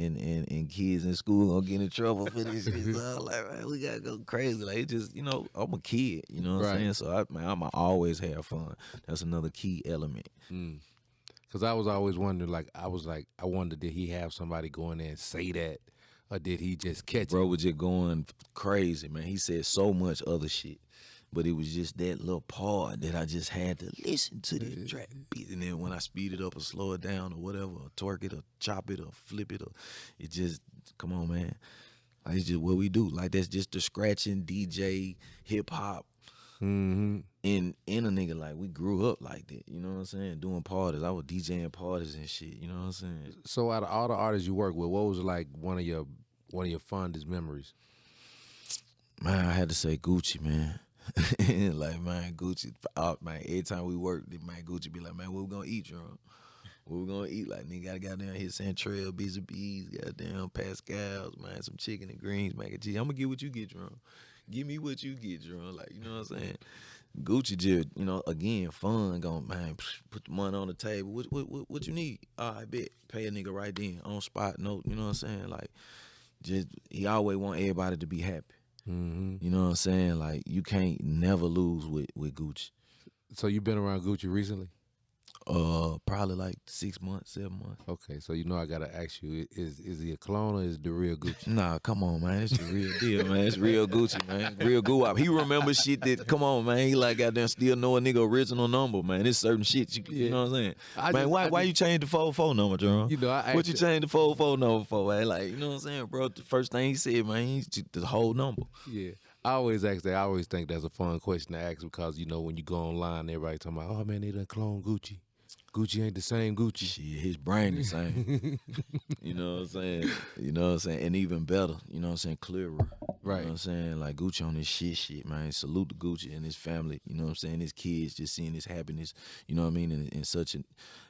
kids in school gonna get in trouble for this shit. So I'm like, man, we gotta go crazy. Like, it just, you know, I'm a kid. You know what I'm saying? So I'ma always have fun. That's another key element. Because I was always wondering, I wondered, did he have somebody go in there and say that, or did he just catch it? Bro was just going crazy, man. He said so much other shit. But it was just that little part that I just had to listen to this track beat. And then when I speed it up or slow it down or whatever, or twerk it or chop it or flip it, or it just, come on, man. Like it's just what we do. Like that's just the scratching, DJ, hip hop. Mm-hmm. In a nigga, like we grew up like that, you know what I'm saying? Doing parties. I was DJing parties and shit, you know what I'm saying? So out of all the artists you work with, what was like one of your fondest memories? Man, I had to say Gucci, man. Like, man, Gucci, man, every time we work, man, Gucci be like, man, what we gonna eat, bro? What we gonna eat? Like, nigga, got down here Santrell, Bees and Bees, goddamn Pascal's, man, some chicken and greens, mac and cheese. I'm gonna get what you get, Drum. Give me what you get, Drum. Like, you know what I'm saying? Gucci just, you know, again, fun, going, man, put the money on the table. What you need? I bet. Pay a nigga right then, on spot, note, you know what I'm saying? Like, just, he always want everybody to be happy. Mm-hmm. You know what I'm saying? Like, you can't never lose with Gucci. So you been around Gucci recently? Probably like 6 months, 7 months. Okay, so you know I gotta ask you, is he a clone or is the real Gucci? Nah, come on, man. It's the real deal, man. It's real Gucci, man. Real Guap. He remembers shit that, come on, man. He like goddamn still know a nigga original number, man. It's certain shit, you know what I'm saying? Why you change the 404 number, Jerome? You know, what you change the 404 number for, man? Like, you know what I'm saying, bro? The first thing he said, man, he's the whole number. Yeah. I always ask that. I always think that's a fun question to ask because, you know, when you go online, everybody talking about, oh, man, they done clone Gucci. Gucci ain't the same Gucci. Shit, his brain the same. You know what I'm saying? You know what I'm saying? And even better, you know what I'm saying? Clearer. Right. You know what I'm saying? Like Gucci on this shit, man. Salute to Gucci and his family. You know what I'm saying? His kids, just seeing his happiness, you know what I mean?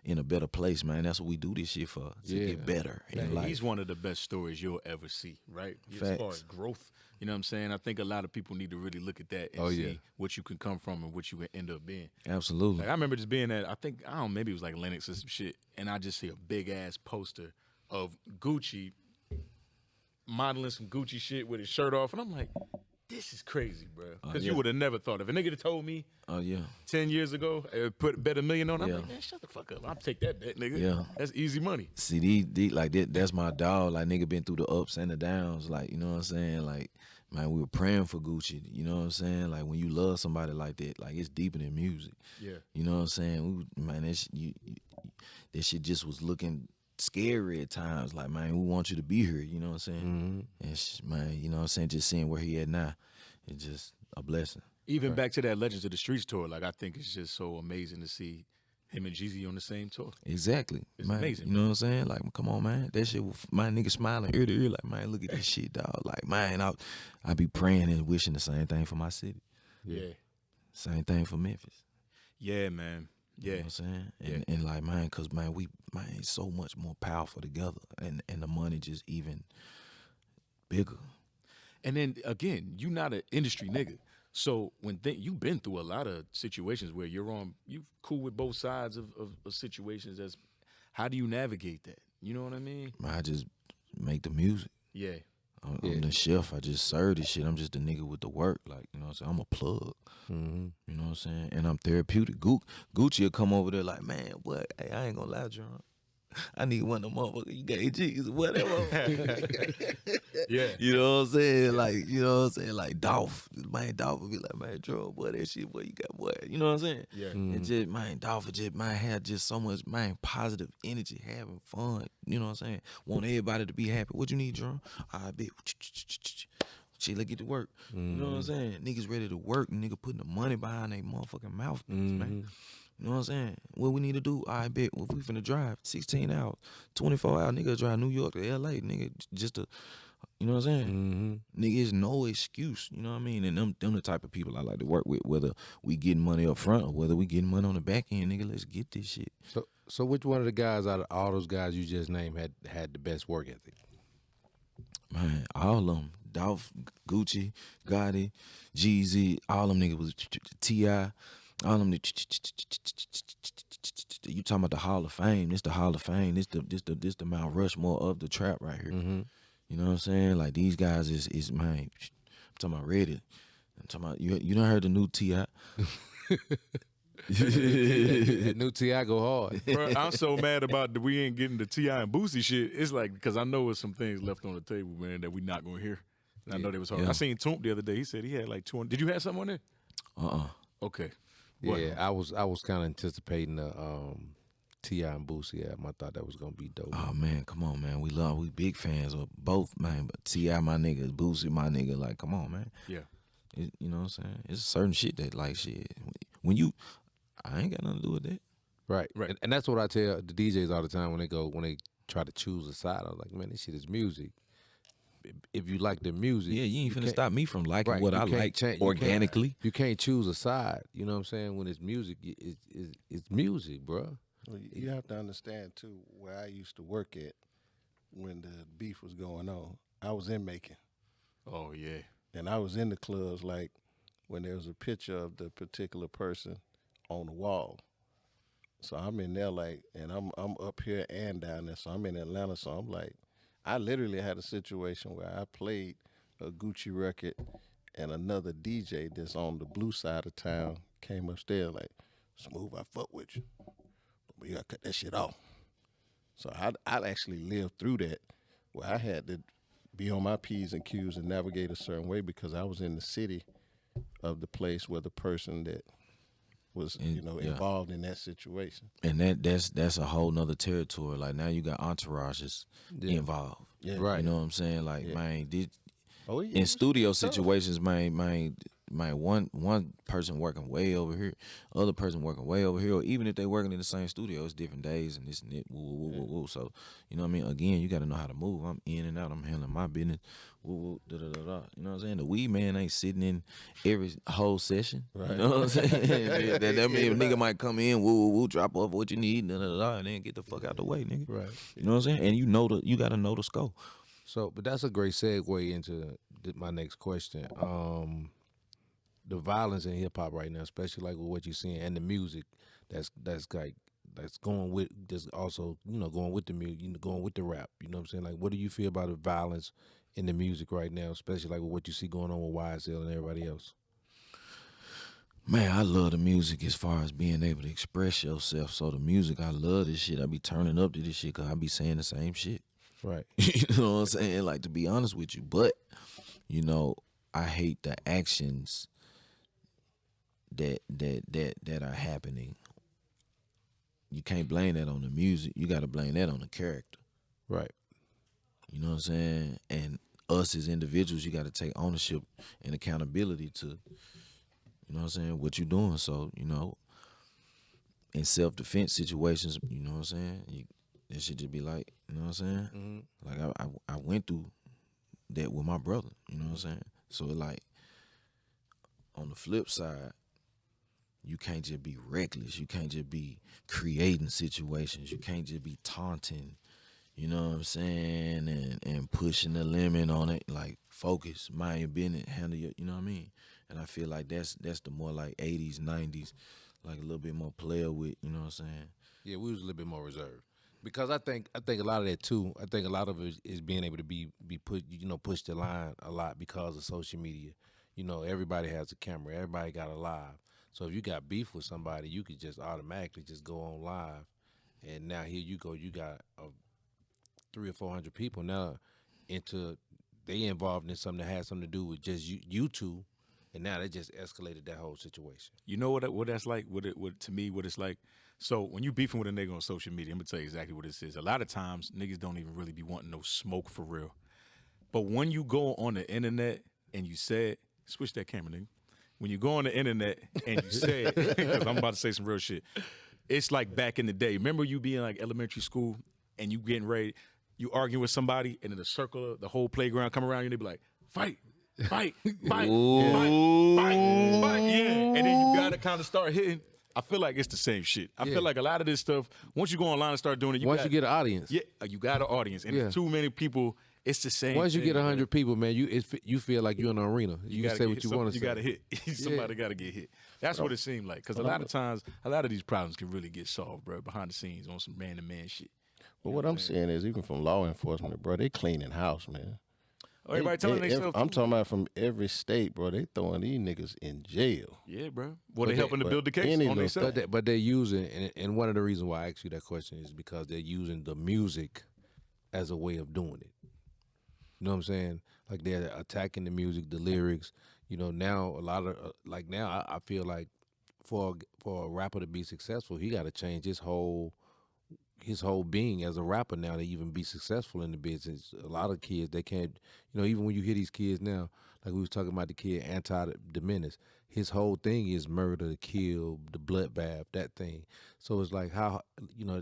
In a better place, man. That's what we do this shit for. To get better in life. He's one of the best stories you'll ever see, right? Facts. As far as growth. You know what I'm saying? I think a lot of people need to really look at that and see what you can come from and what you can end up being. Absolutely. Like, I remember just being at, maybe it was like Lennox or some shit, and I just see a big-ass poster of Gucci modeling some Gucci shit with his shirt off, and I'm like, this is crazy, bro. Because you would have never thought. If a nigga had told me 10 years ago, bet $1 million on it, I'm like, man, shut the fuck up. I'll take that bet, nigga. Yeah. That's easy money. See, like that's my dog. Like, nigga been through the ups and the downs. Like, you know what I'm saying? Like, man, we were praying for Gucci. You know what I'm saying? Like, when you love somebody like that, like, it's deeper than music. Yeah. You know what I'm saying? That shit just was looking scary at times. Like, man, we want you to be here. You know what I'm saying? Mm-hmm. And man, you know what I'm saying? Just seeing where he at now, it's just a blessing. Even back to that Legends of the Streets tour, like, I think it's just so amazing to see him and Jeezy on the same tour. Exactly. It's man, amazing. You know what I'm saying? Like, come on, man. That shit, my nigga smiling ear to ear. Like, man, look at this shit, dog. Like, man, I be praying and wishing the same thing for my city. Yeah. Same thing for Memphis. Yeah, man. Yeah. You know what I'm saying? And like, man, because, man, it's so much more powerful together. And the money just even bigger. And then, again, you not an industry nigga. So when you've been through a lot of situations where you cool with both sides of situations. How do you navigate that? You know what I mean? I just make the music. Yeah. I'm the chef. I just serve this shit. I'm just the nigga with the work. Like, you know what I'm saying? I'm a plug. Mm-hmm. You know what I'm saying? And I'm therapeutic. Gucci will come over there like, man, what? Hey, I ain't gonna lie, John. I need one of them motherfuckers. You got AGs or whatever. Yeah. You know what I'm saying? Like, you know what I'm saying? Like Dolph. Man, Dolph would be like, man, Joe, boy, that shit, boy, you got boy. You know what I'm saying? Yeah. Mm-hmm. And just, man, Dolph just, man, had just so much, man, positive energy, having fun. You know what I'm saying? Want everybody to be happy. What you need, John? I bet. Shit, let's get to work. You know what I'm saying? Niggas ready to work and nigga putting the money behind their motherfucking mouthpiece, man. You know what I'm saying? What we need to do, I bet, if we finna drive 16 hours, 24 hours, nigga drive New York to LA, nigga, just to, you know what I'm saying? Nigga, it's no excuse, you know what I mean? And them the type of people I like to work with, whether we getting money up front or whether we getting money on the back end, nigga, let's get this shit. So which one of the guys out of all those guys you just named had the best work ethic? Man, all of them. Dolph, Gucci, Gotti, Jeezy, all them niggas was T.I., all them, you talking about the Hall of Fame? This the Hall of Fame. This the Mount Rushmore of the trap right here. Mm-hmm. You know what I'm saying? Like, these guys is man. I'm talking about Reddit. I'm talking about you done heard the new T.I. That new T.I. go hard. Bro, I'm so mad about that we ain't getting the T.I. and Boosie shit. It's like, because I know there's some things left on the table, man, that we not gonna hear. And I know they was hard. Yeah. I seen Toomp the other day. He said he had like 200. Did you have something on there? Uh-uh. Okay. What? Yeah, I was kind of anticipating T.I. and Boosie album. I thought that was gonna be dope. Oh man, come on, man. We big fans of both, man. But T.I. my nigga, Boosie my nigga. Like, come on, man. Yeah. You know what I'm saying? It's certain shit that like shit. When I ain't got nothing to do with that. Right. Right. And that's what I tell the DJs all the time when they try to choose a side. I was like, man, this shit is music. If you like the music, Yeah, you ain't finna stop me from liking what you I can't like change- organically. You can't choose a side. You know what I'm saying? When it's music, it's music, bro. Well, you have to understand too where I used to work at when the beef was going on. I was in Macon, Oh yeah. and I was in the clubs like when there was a picture of the particular person on the wall. So I'm in there like, and I'm up here and down there. So I'm in Atlanta. So I'm like, I literally had a situation where I played a Gucci record, and another DJ that's on the blue side of town came upstairs like, Smooth, I fuck with you, but you gotta cut that shit off. So I actually lived through that where I had to be on my P's and Q's and navigate a certain way because I was in the city of the place where the person that was, Yeah. involved in that situation. And that's a whole nother territory. Like now you got entourages involved. Yeah. Right. You know what I'm saying? Like, man, Oh yeah. in studio situations, man, one person working way over here, other person working way over here, or even if they working in the same studio, it's different days and this and that. Woo. So, you know what I mean? Again, you got to know how to move. I'm in and out. I'm handling my business. Woo, da. You know what I'm saying? The weed man ain't sitting in every whole session. Right. You know what I'm saying? that mean a nigga might come in, woo, drop off what you need, da, and then get the fuck out the way, nigga. Right. You know what I'm saying? And you got to know the scope. So, but that's a great segue into my next question. The violence in hip hop right now, especially like with what you're seeing, and the music that's going with, just also going with the music, going with the rap. You know what I'm saying? Like, what do you feel about the violence in the music right now, especially like with what you see going on with YSL and everybody else? Man, I love the music as far as being able to express yourself. So the music, I love this shit. I be turning up to this shit because I be saying the same shit. Right. You know what I'm saying? Like, to be honest with you. But, I hate the actions that are happening. You can't blame that on the music. You got to blame that on the character. Right. You know what I'm saying? And us as individuals, you got to take ownership and accountability to, you know what I'm saying, what you doing. So, in self-defense situations, you know what I'm saying, that should just be like, you know what I'm saying? Mm-hmm. Like, I went through that with my brother, you know what I'm saying? So, like, on the flip side, you can't just be reckless. You can't just be creating situations. You can't just be taunting, you know what I'm saying, and pushing the limit on it. Like, focus, mind your business, handle your, you know what I mean? And I feel like that's the more like 80s, 90s, like a little bit more player with, you know what I'm saying? Yeah, we was a little bit more reserved. Because I think a lot of that too. I think a lot of it is being able to be put, push the line a lot because of social media. Everybody has a camera. Everybody got a live. So if you got beef with somebody, you could just automatically just go on live, and now here you go. You got 300 or 400 people now they involved in something that has something to do with just you two, and now they just escalated that whole situation. You know what that's like? To me, what it's like. So when you beefing with a nigga on social media, I'm gonna tell you exactly what this is. A lot of times, niggas don't even really be wanting no smoke for real. But when you go on the internet and you said, switch that camera, nigga. When you go on the internet and you say it, because I'm about to say some real shit, it's like back in the day. Remember you being like elementary school and you getting ready, you arguing with somebody, and in the circle, the whole playground come around you and they be like, fight, fight, fight, fight, yeah. And then you gotta kind of start hitting. I feel like it's the same shit. I feel like a lot of this stuff, once you go online and start doing it, Once you get an audience. Yeah, you got an audience. And if too many people, it's the same Once you thing, get 100 people, man, you feel like you're in an arena. You can say what you want to say. You got to hit. Somebody got to get hit. That's what it seemed like. Because a lot of times, a lot of these problems can really get solved, bro, behind the scenes on some man-to-man shit. But what I'm saying is, even from law enforcement, bro, they cleaning house, man. Oh, everybody telling themselves. I'm talking about from every state, bro. They throwing these niggas in jail. Yeah, bro. Well, they helping to build the case on themselves. But they're using, and one of the reasons why I asked you that question is because they're using the music as a way of doing it. You know what I'm saying? Like they're attacking the music, the lyrics. Now a lot of I feel like for a rapper to be successful, he got to change his whole his whole being as a rapper now to even be successful in the business. A lot of kids, they can't, even when you hear these kids now, like we was talking about the kid Anti the Menace, his whole thing is murder, kill, the bloodbath, that thing. So it's like how,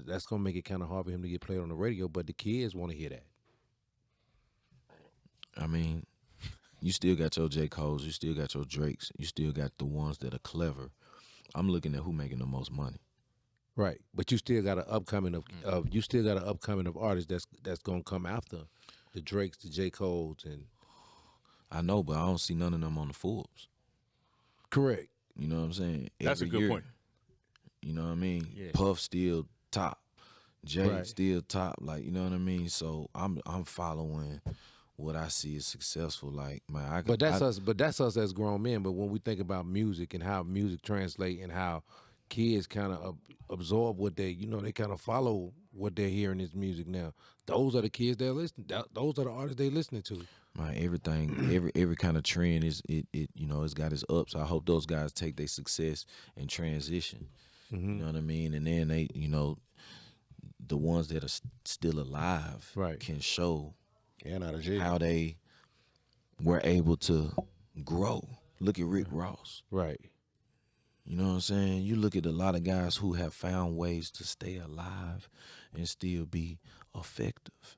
that's gonna make it kind of hard for him to get played on the radio, but the kids want to hear that. I mean, you still got your J. Cole's, you still got your Drakes, you still got the ones that are clever. I'm looking at who making the most money. Right, but you still got an upcoming of artists that's gonna come after the Drakes, the J. Cole's, and I know, but I don't see none of them on the Forbes. correct. You know what I'm saying? That's a good point. You know what I mean? Yeah. Puff still top, Jay Right. still top. Like, you know what I mean? So I'm following what I see as successful. Like, man, But that's us. But that's us as grown men. But when we think about music and how music translate and how kids kind of absorb what they kind of follow what they're hearing in this music now. Those are the kids they're listening. Those are the artists they listening to. My everything, every kind of trend is it's got its ups. I hope those guys take their success and transition. Mm-hmm. You know what I mean? And then they, the ones that are still alive Right. can show And out of jail. how they were able to grow. Look at Rick Ross. Right. You know what I'm saying? You look at a lot of guys who have found ways to stay alive and still be effective.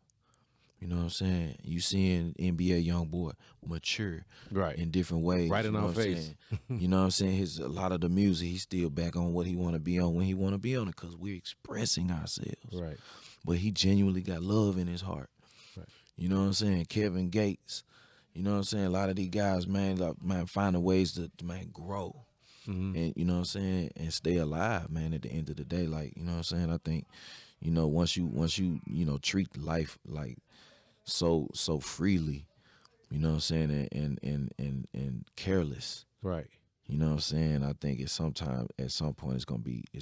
You know what I'm saying? You seeing NBA young boy mature Right. in different ways. Right in you know our what I'm face. saying? You know what I'm saying? A lot of the music, he's still back on what he want to be on when he want to be on it because we're expressing ourselves. Right. But he genuinely got love in his heart. Right. You know what I'm saying? Kevin Gates. You know what I'm saying? A lot of these guys, man, finding ways to, grow. Mm-hmm. And you know what I'm saying, and stay alive, man. At the end of the day, like, you know what I'm saying. I think, once you treat life like so freely, you know what I'm saying, and careless, Right. you know what I'm saying. I think at some point it's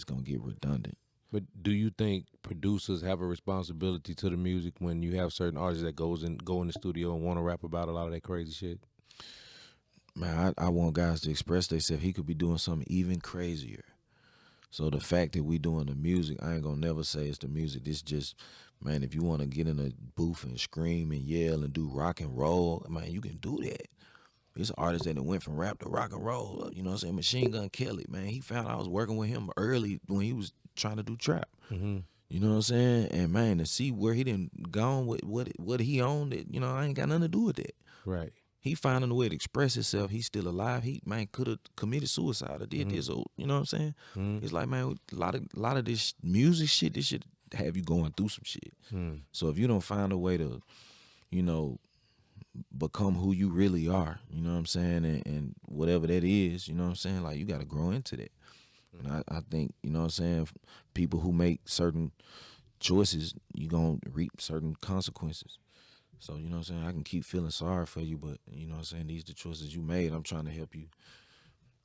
gonna get redundant. But do you think producers have a responsibility to the music when you have certain artists that go in the studio and want to rap about a lot of that crazy shit? Man, I want guys to express themselves. He could be doing something even crazier. So the fact that we doing the music, I ain't gonna never say it's the music. This just, man, if you want to get in a booth and scream and yell and do rock and roll, man, you can do that. It's artists that went from rap to rock and roll. You know what I'm saying? Machine Gun Kelly, man, he found I was working with him early when he was trying to do trap. Mm-hmm. You know what I'm saying? And man, to see where he didn't gone with what he owned, I ain't got nothing to do with that. Right. He finding a way to express himself. He's still alive. He, man, could have committed suicide or did this. Or, you know what I'm saying? Mm-hmm. It's like, man, a lot of this music shit, this shit have you going through some shit. Mm. So if you don't find a way to, become who you really are, you know what I'm saying, and whatever that is, you know what I'm saying, like, you got to grow into that. And I think, you know what I'm saying, people who make certain choices, you going to reap certain consequences. So, you know what I'm saying, I can keep feeling sorry for you, but, you know what I'm saying, these the choices you made. I'm trying to help you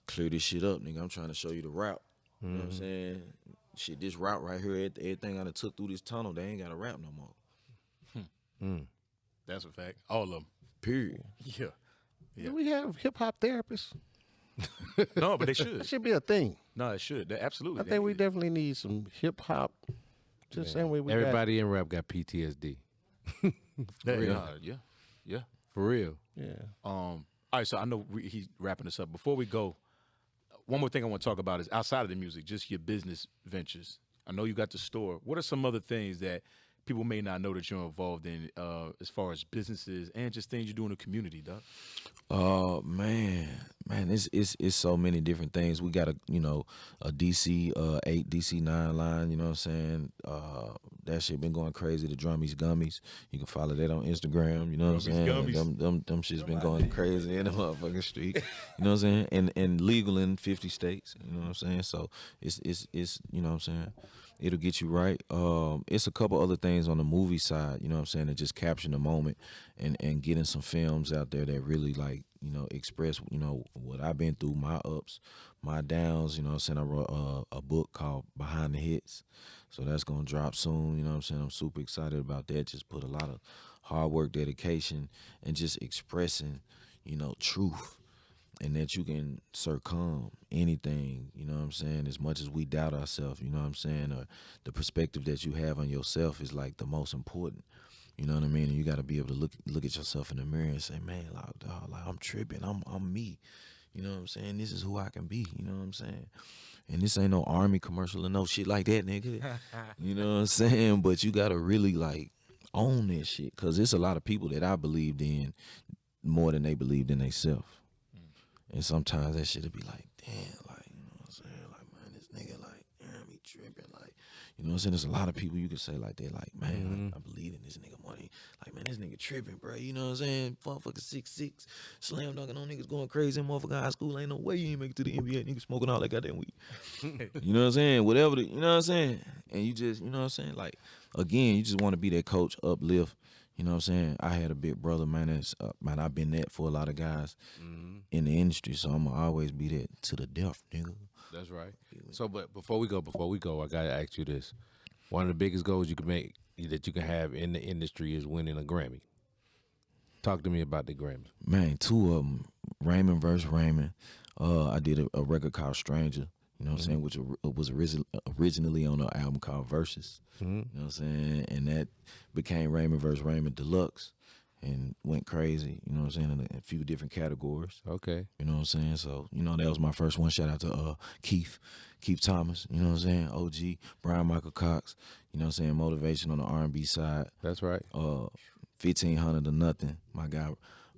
clear this shit up, nigga. I'm trying to show you the route. You know what I'm saying? Shit, this route right here, everything I done took through this tunnel, they ain't got a rap no more. Mm. That's a fact. All of them. Period. Yeah. Do we have hip hop therapists? No, but they That should. should be a thing. No, it should. Absolutely. I think we definitely need some hip hop. Just same way we Everybody in rap got PTSD. Yeah. For real. got. Yeah. All right, so I know he's wrapping this up. Before we go, one more thing I want to talk about is outside of the music, just your business ventures. I know you got the store. What are some other things that people may not know that you're involved in as far as businesses and just things you do in the community, Doc? Man, it's so many different things. We got a DC 8, DC 9 line, you know what I'm saying? That shit been going crazy. The Drummies Gummies. You can follow that on Instagram, you know what I'm saying? Gummies. Them shit's been going crazy in the motherfucking street. You know what I'm saying? And legal in 50 states, you know what I'm saying? So it's you know what I'm saying? It'll get you right. It's a couple other things on the movie side, you know what I'm saying, that just capture the moment and getting some films out there that really, like, express, what I've been through, my ups, my downs, you know what I'm saying. I wrote a book called Behind the Hits. So that's going to drop soon, you know what I'm saying. I'm super excited about that. Just put a lot of hard work, dedication, and just expressing, truth. and that you can succumb anything, you know what I'm saying, as much as we doubt ourselves, you know what I'm saying, or the perspective that you have on yourself is like the most important. You know what I mean? And you got to be able to look at yourself in the mirror and say, man, like, dog, like I'm tripping. I'm me. You know what I'm saying? This is who I can be. You know what I'm saying? And this ain't no Army commercial or no shit like that, nigga. You know what I'm saying? But you got to really, like, own that shit. Because there's a lot of people that I believed in more than they believed in themselves. And sometimes that shit'll be like, damn, like, you know what I'm saying? Like, man, this nigga, like, damn, he tripping. Like, you know what I'm saying? There's a lot of people you can say like that, like, man, I believe in this nigga money. Like, man, this nigga tripping, bro. You know what I'm saying? Motherfucker 6'6", slam dunking on niggas going crazy in motherfucking high school. Ain't no way you ain't make it to the NBA. Niggas smoking all that goddamn weed. You know what I'm saying? Whatever, you know what I'm saying? And you just, you know what I'm saying? Like, again, you just want to be that coach, uplift. You know what I'm saying? I had a big brother, man. That's man, I've been that for a lot of guys in the industry, so I'm gonna always be that to the death, nigga. That's right. So, but before we go, I gotta ask you this: one of the biggest goals you can make that you can have in the industry is winning a Grammy. Talk to me about the Grammy. Man, two of them, Raymond versus Raymond. I did a record called Stranger. You know what I'm saying? Which was originally on an album called Versus. You know what I'm saying? And that became Raymond vs. Raymond Deluxe and went crazy, you know what I'm saying, in a few different categories. Okay. You know what I'm saying? So, you know, that was my first one. Shout out to Keith Thomas, you know what I'm saying? OG, Brian Michael Cox, you know what I'm saying? Motivation on the R&B side. That's right. 1500 to Nothing, my guy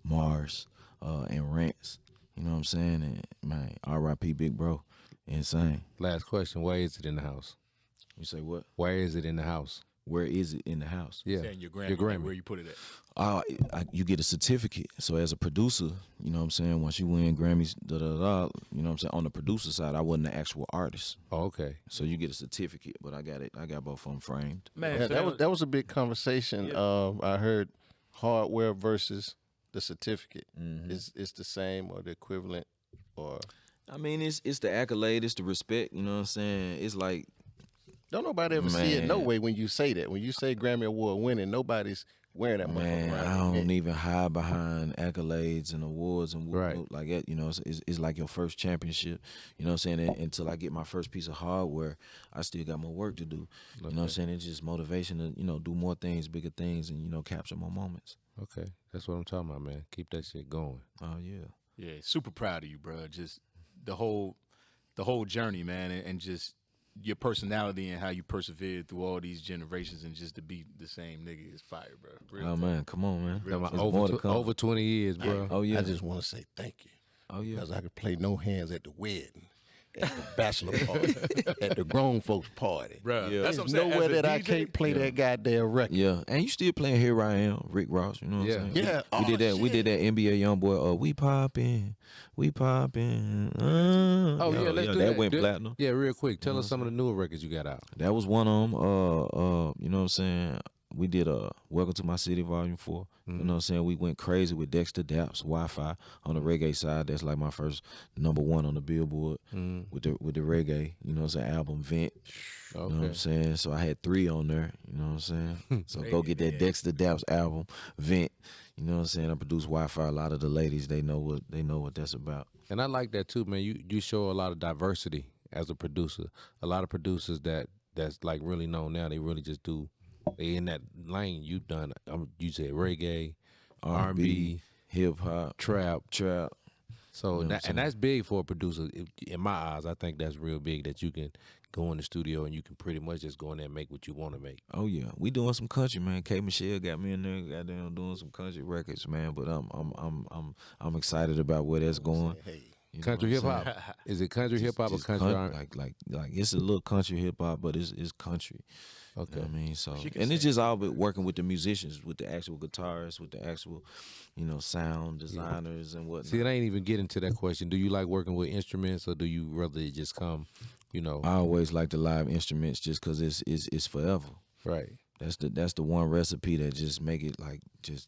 Mars, and Rants, you know what I'm saying? And, man, R.I.P. Big Bro. Insane. Last question: where is it in the house? You say what? Where is it in the house? Where is it in the house? Yeah, Saying your Grammy, like where you put it at. You get a certificate. So as a producer, you know what I'm saying, once you win Grammys, you know what I'm saying, on the producer side, I wasn't the actual artist. Oh, okay. So you get a certificate, but I got both of them framed. Man, Yeah, so that was a big conversation. I heard hardware versus the certificate. It's the same or the equivalent, or I mean, it's the accolade, it's the respect, you know what I'm saying? It's like, don't nobody ever see it no way when you say that. When you say Grammy Award winning, nobody's wearing that man, motherfucker I around. don't even hide behind accolades and awards and Right. like that. You know, it's like your first championship. You know what I'm saying? And until I get my first piece of hardware, I still got more work to do. You know what I'm saying? It's just motivation to, you know, do more things, bigger things, and, you know, capture more moments. Okay, that's what I'm talking about, man. Keep that shit going. Oh, yeah. yeah, super proud of you, bro. Just the whole journey, man, and just your personality and how you persevered through all these generations, and just to be the same nigga is fire, bro. Real Oh, talk. man, come on, man. Real There's talk. more to come. Over 20 years, bro. Oh, yeah. I just want to say thank you. Oh, yeah. Because I could play no hands at the wedding, at the bachelor party, at the grown folks party. Bro, Yeah. that's There's what I'm saying. nowhere As a that I DJ, can't play that goddamn record. Yeah, and you still playing Here I Am, Rick Ross, you know what Yeah. I'm saying? Yeah. We did that. We did that NBA YoungBoy. We poppin'. Oh Yeah, let's do that that. went platinum. Yeah, real quick. Tell us some of the newer records you got out. That was one of them. You know what I'm saying? We did Welcome to My City Volume 4. You know what I'm saying? We went crazy with Dexter Daps, Wi-Fi on the reggae side. That's like my first #1 on the Billboard with the reggae. You know what I'm saying? Album Vent. You know what I'm saying? So I had 3 on there. You know what I'm saying? So go get that Dexter Daps album Vent. You know what I'm saying? I produce Wi-Fi. A lot of the ladies, they know what that's about. And I like that too, man. You show a lot of diversity as a producer. A lot of producers that's like really known now, they really just do. They in that lane. You done. You said reggae, R&B, hip hop, trap. So You know and that's big for a producer. In my eyes, I think that's real big. That you can go in the studio and you can pretty much just go in there and make what you want to make. Oh yeah, we doing some country, man. K Michelle got me in there, goddamn, doing some country records, man. But I'm excited about where that's going. Hey, You know Country what hip I'm saying? hop. Is it country hip hop or Just country R&B? like it's a little country hip hop, but it's country. Okay. You know what I mean? So She can and it's sing. just all about working with the musicians, with the actual guitarists, with the actual, you know, sound designers and whatnot. See, it ain't even getting to that question. Do you like working with instruments or do you rather just come, you know? I always like the live instruments just because it's forever. Right. That's the one recipe that just make it like just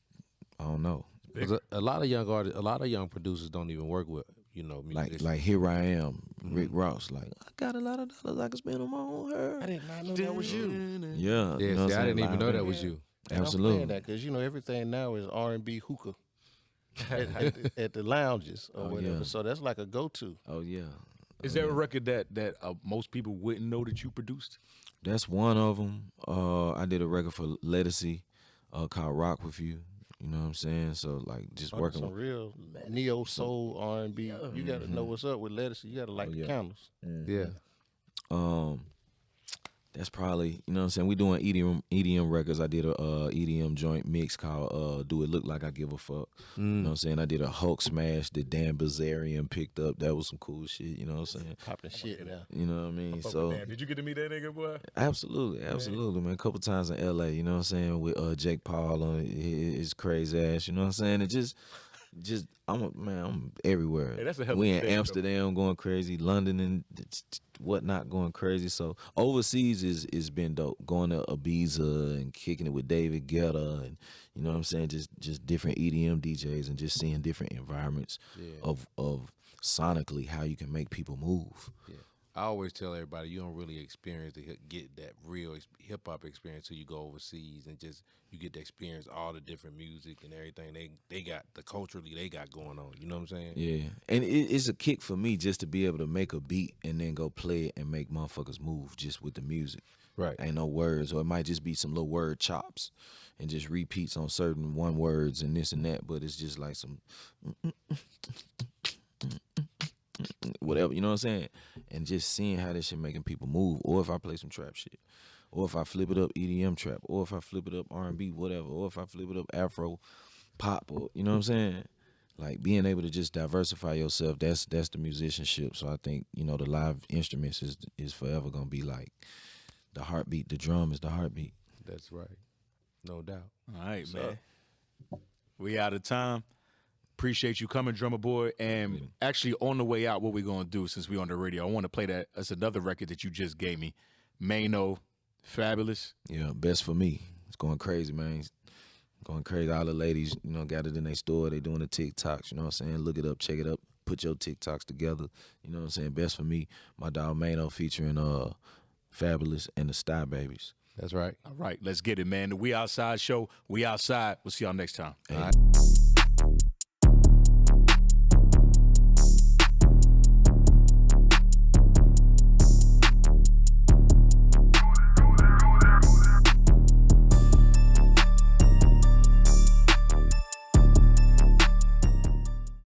I don't know. 'Cause a lot of young artists, a lot of young producers don't even work with, you know, musicians. Like Here I Am, Rick Ross. Like I got a lot of dollars I can spend on my own hair. I did not know that was you. Yeah, Yeah, you know what see, I I'm didn't saying? even know Live that in- was you. And I'm Absolutely. playing that because you know everything now is R&B hookah. at the lounges or whatever. yeah. So that's like a go-to. Oh yeah. Is there a record that most people wouldn't know that you produced? That's one of them. I did a record for Lettucey called Rock With You. You know what I'm saying? So like just working Some with real neo soul R&B. You got to know what's up with Lettuce. You got to like the candles. Yeah. that's probably, you know what I'm saying? We doing EDM records. I did a EDM joint mix called Do It Look Like I Give a Fuck. You know what I'm saying? I did a Hulk smash that Dan Bilzerian picked up. That was some cool shit, you know what I'm saying? Popping shit now. You know what I mean? So Damn, did you get to meet that nigga, boy? absolutely, man. A couple times in LA, you know what I'm saying, with Jake Paul on his crazy ass, you know what I'm saying? It just I'm everywhere. Hey, that's a hell of we a in thing, Amsterdam going crazy, London and whatnot going crazy. So overseas is been dope. Going to Ibiza and kicking it with David Guetta and you know what I'm saying, just different EDM DJs and just seeing different environments of sonically how you can make people move. Yeah. I always tell everybody you don't really get that real hip hop experience till you go overseas and just you get to experience all the different music and everything they got culturally they got going on. You know what I'm saying? Yeah, and it's a kick for me just to be able to make a beat and then go play it and make motherfuckers move just with the music. Right. Ain't no words, or it might just be some little word chops and just repeats on certain one words and this and that. But it's just like some whatever, you know what I'm saying? And just seeing how this shit making people move. Or if I play some trap shit, or if I flip it up EDM trap, or if I flip it up R&B, whatever, or if I flip it up Afro pop, or you know what I'm saying? Like being able to just diversify yourself, that's the musicianship. So I think, you know, the live instruments is forever gonna be like the heartbeat. The drum is the heartbeat. That's right. No doubt. All right, man. We out of time. Appreciate you coming, Drumma Boy. And actually, on the way out, what we're going to do, since we're on the radio, I want to play that. That's another record that you just gave me. Mano, Fabulous. Yeah, best for me. It's going crazy, man. It's going crazy. All the ladies, you know, got it in their store. They doing the TikToks, you know what I'm saying? Look it up, check it up. Put your TikToks together. You know what I'm saying? Best for me. My dog Mano featuring Fabulous and the Sty Babies. That's right. All right, let's get it, man. The We Outside Show. We outside. We'll see y'all next time. Hey. All right.